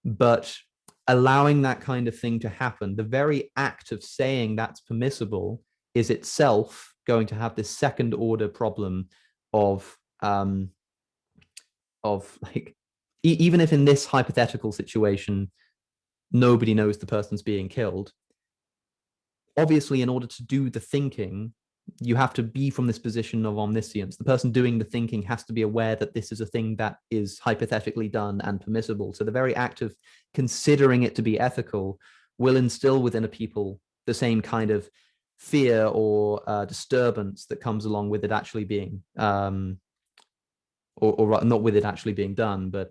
But allowing that kind of thing to happen, the very act of saying that's permissible is itself going to have this second order problem of like, even if in this hypothetical situation, nobody knows the person's being killed, obviously in order to do the thinking, you have to be from this position of omniscience. The person doing the thinking has to be aware that this is a thing that is hypothetically done and permissible. So the very act of considering it to be ethical will instill within a people the same kind of fear or disturbance that comes along with it actually being, or not with it actually being done, but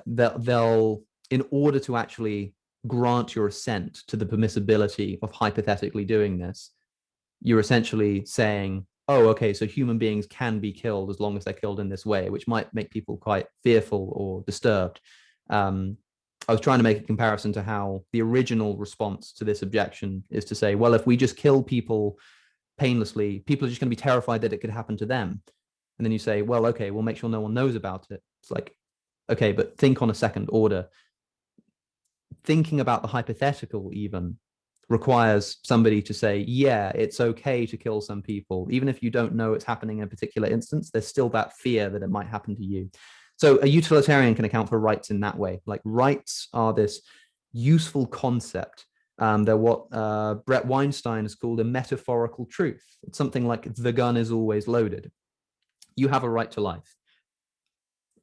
they'll, in order to actually grant your assent to the permissibility of hypothetically doing this, you're essentially saying, oh, okay, so human beings can be killed as long as they're killed in this way, which might make people quite fearful or disturbed. I was trying to make a comparison to how the original response to this objection is to say, well, if we just kill people painlessly, people are just going to be terrified that it could happen to them. And then you say, well, okay, we'll make sure no one knows about it. It's like, okay, but think on a second order. thinking about the hypothetical even requires somebody to say, yeah, it's okay to kill some people. Even if you don't know it's happening in a particular instance, there's still that fear that it might happen to you. So a utilitarian can account for rights in that way. Like rights are this useful concept. They're what Brett Weinstein has called a metaphorical truth. It's something like the gun is always loaded. You have a right to life.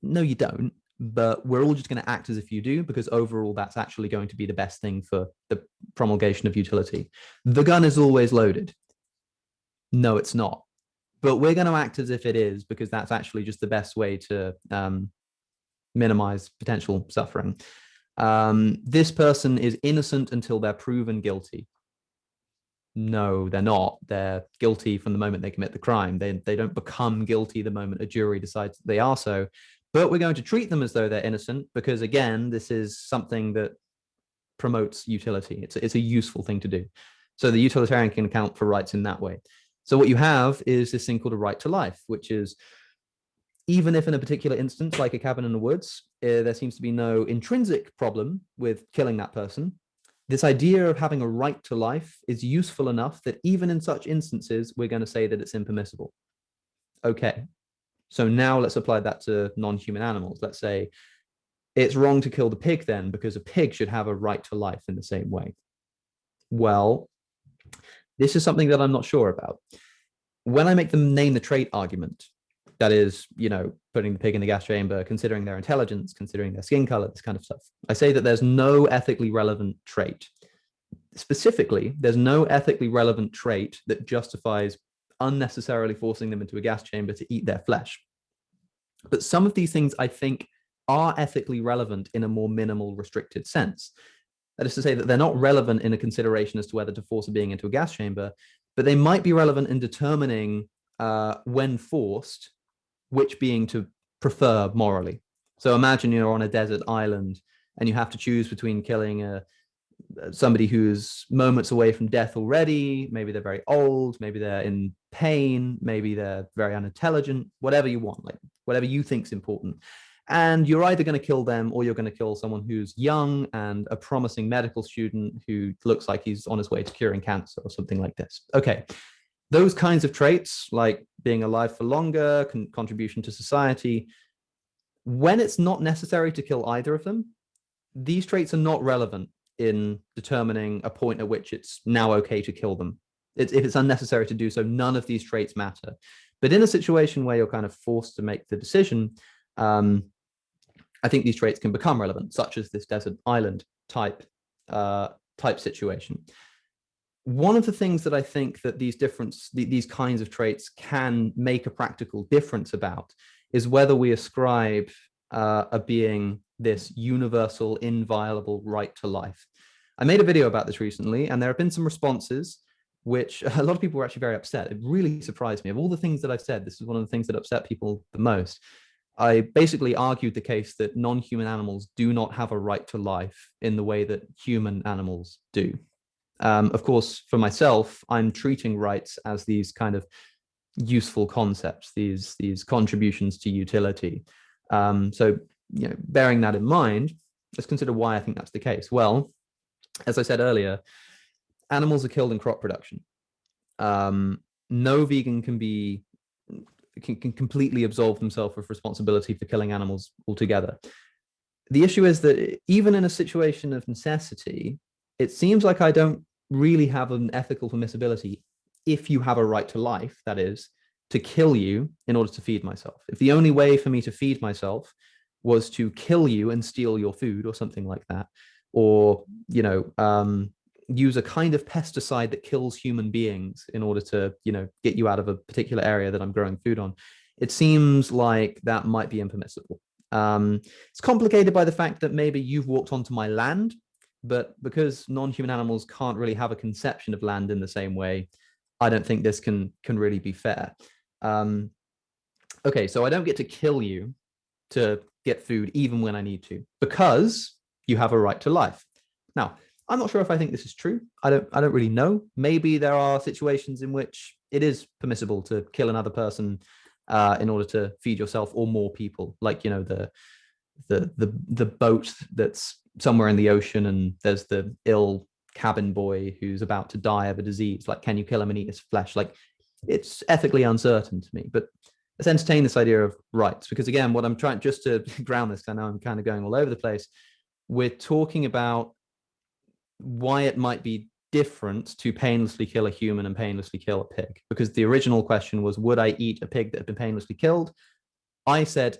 No, you don't. But we're all just going to act as if you do, because overall that's actually going to be the best thing for the promulgation of utility. The gun is always loaded. No, it's not. But we're going to act as if it is, because that's actually just the best way to minimize potential suffering. This person is innocent until they're proven guilty. No, they're not. They're guilty from the moment they commit the crime. They don't become guilty the moment a jury decides they are so. But we're going to treat them as though they're innocent because, again, this is something that promotes utility. It's a useful thing to do. So the utilitarian can account for rights in that way. So what you have is this thing called a right to life, which is, even if in a particular instance, like a cabin in the woods, there seems to be no intrinsic problem with killing that person, this idea of having a right to life is useful enough that even in such instances, we're going to say that it's impermissible. Okay. So now let's apply that to non-human animals. Let's say it's wrong to kill the pig then, because a pig should have a right to life in the same way. Well, this is something that I'm not sure about. When I make them name the trait argument, that is, putting the pig in the gas chamber, considering their intelligence, considering their skin color, this kind of stuff, I say that there's no ethically relevant trait. Specifically, there's no ethically relevant trait that justifies unnecessarily forcing them into a gas chamber to eat their flesh. But some of these things, I think, are ethically relevant in a more minimal, restricted sense. That is to say that they're not relevant in a consideration as to whether to force a being into a gas chamber, but they might be relevant in determining, when forced, which being to prefer morally. So imagine you're on a desert island and you have to choose between killing somebody who's moments away from death already. Maybe they're very old, maybe they're in pain, maybe they're very unintelligent, whatever you want, like whatever you think's important. And you're either going to kill them or you're going to kill someone who's young and a promising medical student who looks like he's on his way to curing cancer or something like this. Okay. Those kinds of traits, like being alive for longer, contribution to society, when it's not necessary to kill either of them, these traits are not relevant in determining a point at which it's now okay to kill them. If it's unnecessary to do so, none of these traits matter. But in a situation where you're kind of forced to make the decision, I think these traits can become relevant, such as this desert island type situation. One of the things that I think that these kinds of traits can make a practical difference about is whether we ascribe a being this universal, inviolable right to life. I made a video about this recently, and there have been some responses which a lot of people were actually very upset. It really surprised me. Of all the things that I've said, this is one of the things that upset people the most. I basically argued the case that non-human animals do not have a right to life in the way that human animals do. Of course, for myself, I'm treating rights as these kind of useful concepts, these contributions to utility. So, bearing that in mind, let's consider why I think that's the case. Well, as I said earlier, animals are killed in crop production. No vegan can completely absolve themselves of responsibility for killing animals altogether. The issue is that even in a situation of necessity, it seems like I don't really have an ethical permissibility, if you have a right to life, that is, to kill you in order to feed myself. If the only way for me to feed myself was to kill you and steal your food or something like that, or, use a kind of pesticide that kills human beings in order to, get you out of a particular area that I'm growing food on, it seems like that might be impermissible. It's complicated by the fact that maybe you've walked onto my land, but because non-human animals can't really have a conception of land in the same way, I don't think this can really be fair. Okay, so I don't get to kill you to get food even when I need to, because you have a right to life. Now, I'm not sure if I think this is true. I don't really know. Maybe there are situations in which it is permissible to kill another person in order to feed yourself or more people, like, the the boat that's somewhere in the ocean, and there's the ill cabin boy who's about to die of a disease. Like, can you kill him and eat his flesh? Like, it's ethically uncertain to me. But let's entertain this idea of rights, because again, what I'm trying, just to ground this, I know I'm kind of going all over the place, we're talking about why it might be different to painlessly kill a human and painlessly kill a pig. Because the original question was, would I eat a pig that had been painlessly killed? I said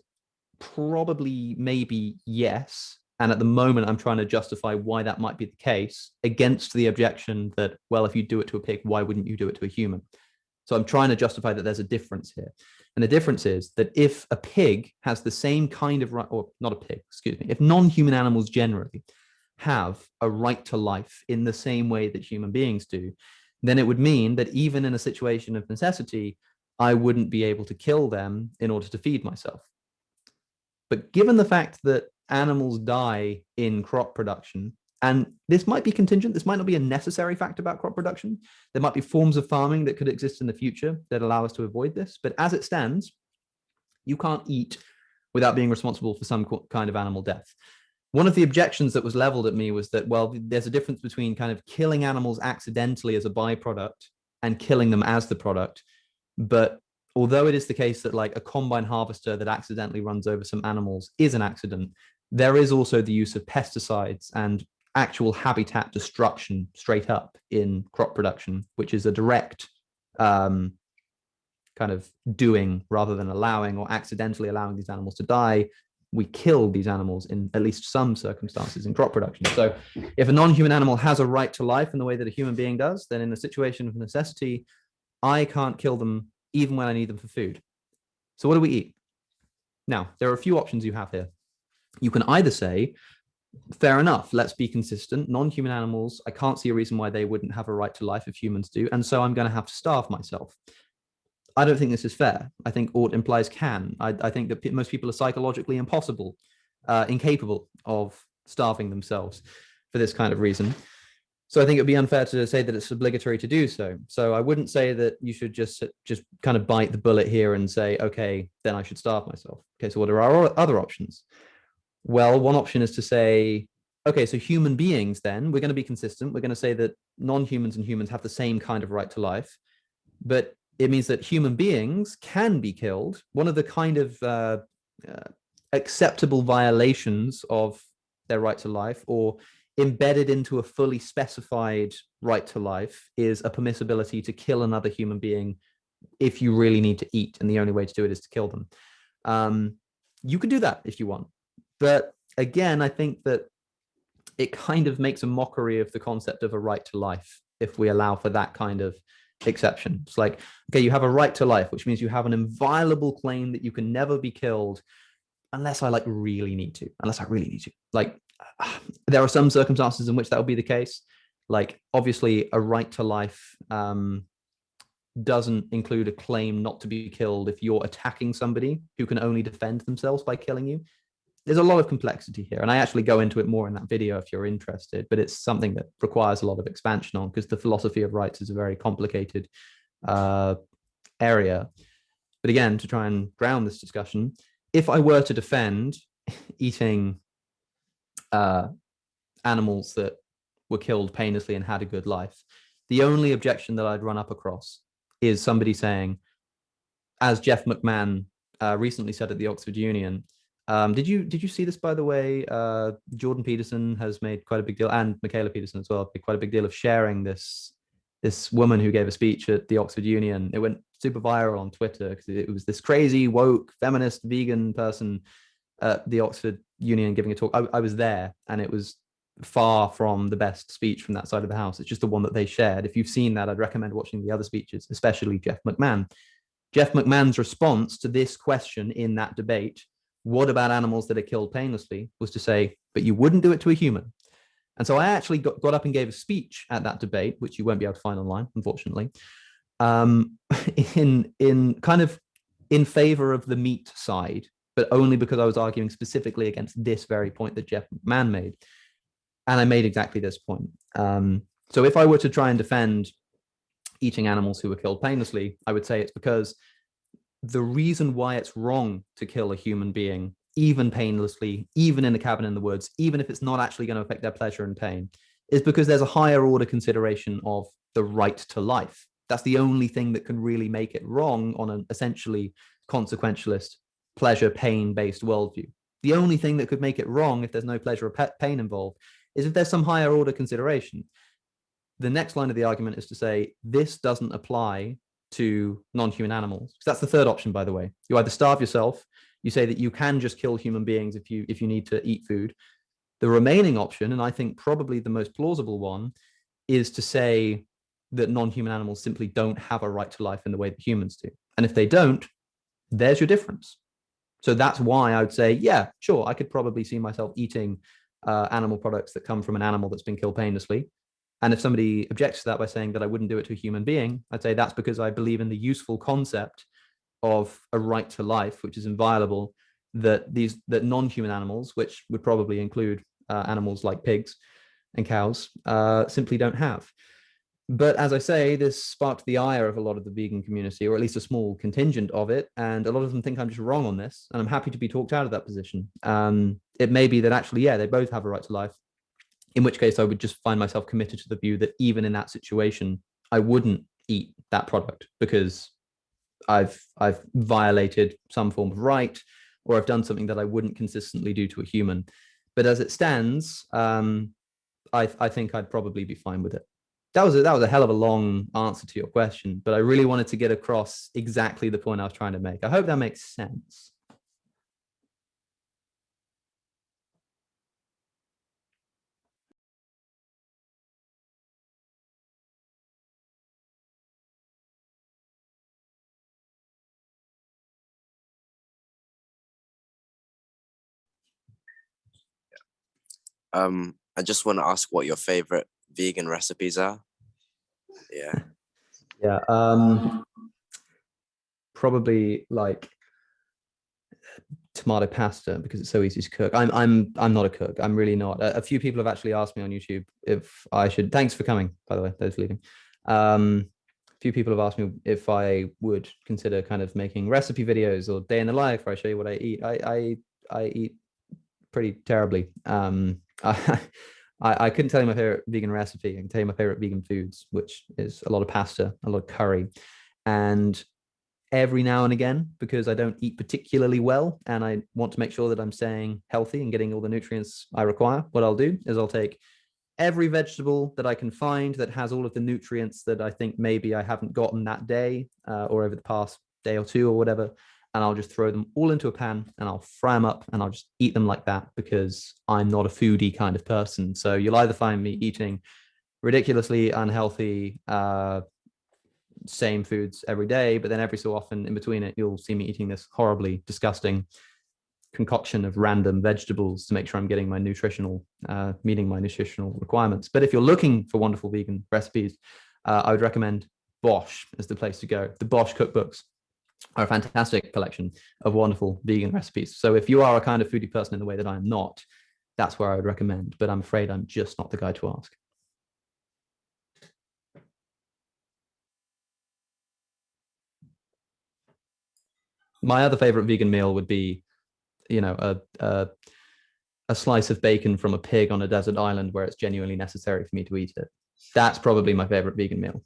probably, maybe yes. And at the moment, I'm trying to justify why that might be the case against the objection that, well, if you do it to a pig, why wouldn't you do it to a human? So I'm trying to justify that there's a difference here. And the difference is that if a pig has the same kind of right, or not a pig, excuse me, if non-human animals generally have a right to life in the same way that human beings do, then it would mean that even in a situation of necessity, I wouldn't be able to kill them in order to feed myself. But given the fact that animals die in crop production, and this might be contingent, this might not be a necessary fact about crop production. There might be forms of farming that could exist in the future that allow us to avoid this. But as it stands, you can't eat without being responsible for some kind of animal death. One of the objections that was leveled at me was that, well, there's a difference between kind of killing animals accidentally as a byproduct and killing them as the product. But although it is the case that like a combine harvester that accidentally runs over some animals is an accident, there is also the use of pesticides and actual habitat destruction straight up in crop production, which is a direct kind of doing rather than allowing or accidentally allowing these animals to die. We kill these animals in at least some circumstances in crop production. So if a non-human animal has a right to life in the way that a human being does, then in a situation of necessity, I can't kill them even when I need them for food. So what do we eat? Now, there are a few options you have here. You can either say, fair enough, let's be consistent. Non-human animals, I can't see a reason why they wouldn't have a right to life if humans do, and so I'm going to have to starve myself. I don't think this is fair. I think ought implies can. I think that most people are psychologically incapable of starving themselves for this kind of reason. So I think it would be unfair to say that it's obligatory to do so. So I wouldn't say that you should just kind of bite the bullet here and say, okay, then I should starve myself. Okay, so what are our other options? Well, one option is to say, okay, so human beings then, we're going to be consistent. We're going to say that non-humans and humans have the same kind of right to life, but it means that human beings can be killed. One of the kind of acceptable violations of their right to life, or embedded into a fully specified right to life, is a permissibility to kill another human being if you really need to eat, and the only way to do it is to kill them. You can do that if you want. But again, I think that it kind of makes a mockery of the concept of a right to life if we allow for that kind of exception. It's like, okay, you have a right to life, which means you have an inviolable claim that you can never be killed unless I really need to. Like, there are some circumstances in which that would be the case. Like, obviously, a right to life doesn't include a claim not to be killed if you're attacking somebody who can only defend themselves by killing you. There's a lot of complexity here, and I actually go into it more in that video if you're interested, but it's something that requires a lot of expansion on, because the philosophy of rights is a very complicated area. But again, to try and ground this discussion, if I were to defend eating animals that were killed painlessly and had a good life, the only objection that I'd run up across is somebody saying, as Jeff McMahon recently said at the Oxford Union, did you see this, by the way? Jordan Peterson has made quite a big deal, and Michaela Peterson as well, made quite a big deal of sharing this woman who gave a speech at the Oxford Union. It went super viral on Twitter because it was this crazy woke feminist vegan person at the Oxford Union giving a talk. I was there, and it was far from the best speech from that side of the house. It's just the one that they shared. If you've seen that, I'd recommend watching the other speeches, especially Jeff McMahon. Jeff McMahon's response to this question in that debate, what about animals that are killed painlessly, was to say, but you wouldn't do it to a human. And so I actually got up and gave a speech at that debate, which you won't be able to find online, unfortunately, in kind of in favor of the meat side, but only because I was arguing specifically against this very point that Jeff McMahon made. And I made exactly this point. So if I were to try and defend eating animals who were killed painlessly, I would say it's because the reason why it's wrong to kill a human being even painlessly, even in a cabin in the woods, even if it's not actually going to affect their pleasure and pain, is because there's a higher order consideration of the right to life. That's the only thing that can really make it wrong on an essentially consequentialist, pleasure, pain-based worldview. The only thing that could make it wrong if there's no pleasure or pain involved is if there's some higher order consideration. The next line of the argument is to say, this doesn't apply to non-human animals. So that's the third option, by the way. You either starve yourself, you say that you can just kill human beings if you need to eat food. The remaining option, and I think probably the most plausible one, is to say that non-human animals simply don't have a right to life in the way that humans do. And if they don't, there's your difference. So that's why I would say, yeah, sure, I could probably see myself eating animal products that come from an animal that's been killed painlessly. And if somebody objects to that by saying that I wouldn't do it to a human being, I'd say that's because I believe in the useful concept of a right to life, which is inviolable, that non-human animals, which would probably include animals like pigs and cows, simply don't have. But as I say, this sparked the ire of a lot of the vegan community, or at least a small contingent of it. And a lot of them think I'm just wrong on this. And I'm happy to be talked out of that position. It may be that actually, yeah, they both have a right to life, in which case I would just find myself committed to the view that even in that situation, I wouldn't eat that product because I've violated some form of right, or I've done something that I wouldn't consistently do to a human. But as it stands, I think I'd probably be fine with it. That was a hell of a long answer to your question, but I really wanted to get across exactly the point I was trying to make. I hope that makes sense. I just want to ask what your favorite vegan recipes are. Yeah. Yeah. Probably like tomato pasta because it's so easy to cook. I'm not a cook. I'm really not. A few people have actually asked me on YouTube if I should. Thanks for coming, by the way. Those leaving. A few people have asked me if I would consider kind of making recipe videos or day in the life where I show you what I eat. I eat pretty terribly. I couldn't tell you my favorite vegan recipe. I can tell you my favorite vegan foods, which is a lot of pasta, a lot of curry, and every now and again, because I don't eat particularly well and I want to make sure that I'm staying healthy and getting all the nutrients I require, what I'll do is I'll take every vegetable that I can find that has all of the nutrients that I think maybe I haven't gotten that day or over the past day or two or whatever, and I'll just throw them all into a pan and I'll fry them up and I'll just eat them like that because I'm not a foodie kind of person. So you'll either find me eating ridiculously unhealthy same foods every day, but then every so often in between it, you'll see me eating this horribly disgusting concoction of random vegetables to make sure I'm getting my meeting my nutritional requirements. But if you're looking for wonderful vegan recipes, I would recommend Bosch as the place to go. The Bosch cookbooks are a fantastic collection of wonderful vegan recipes. So if you are a kind of foodie person in the way that I'm not, that's where I would recommend, but I'm afraid I'm just not the guy to ask. My other favorite vegan meal would be, you know, a slice of bacon from a pig on a desert island where it's genuinely necessary for me to eat it. That's probably my favorite vegan meal.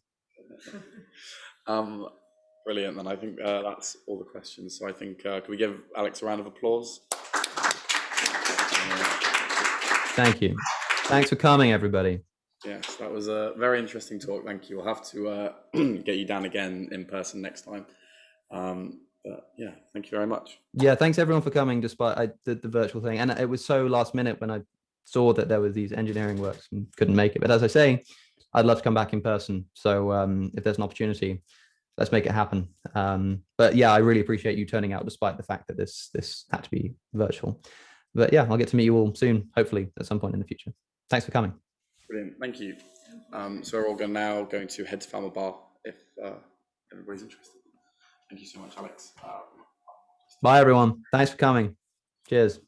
Brilliant. And I think that's all the questions. So I think, can we give Alex a round of applause? Thank you. Thanks for coming, everybody. Yes, that was a very interesting talk. Thank you. We'll have to get you down again in person next time. But yeah, thank you very much. Yeah, thanks everyone for coming despite I did the virtual thing. And it was so last minute when I saw that there was these engineering works and couldn't make it. But as I say, I'd love to come back in person. So if there's an opportunity, let's make it happen. But yeah, I really appreciate you turning out despite the fact that this had to be virtual. But yeah, I'll get to meet you all soon, hopefully at some point in the future. Thanks for coming. Brilliant, thank you. So we're all going to head to Falmer Bar if everybody's interested. Thank you so much, Alex. Bye, everyone. Thanks for coming. Cheers.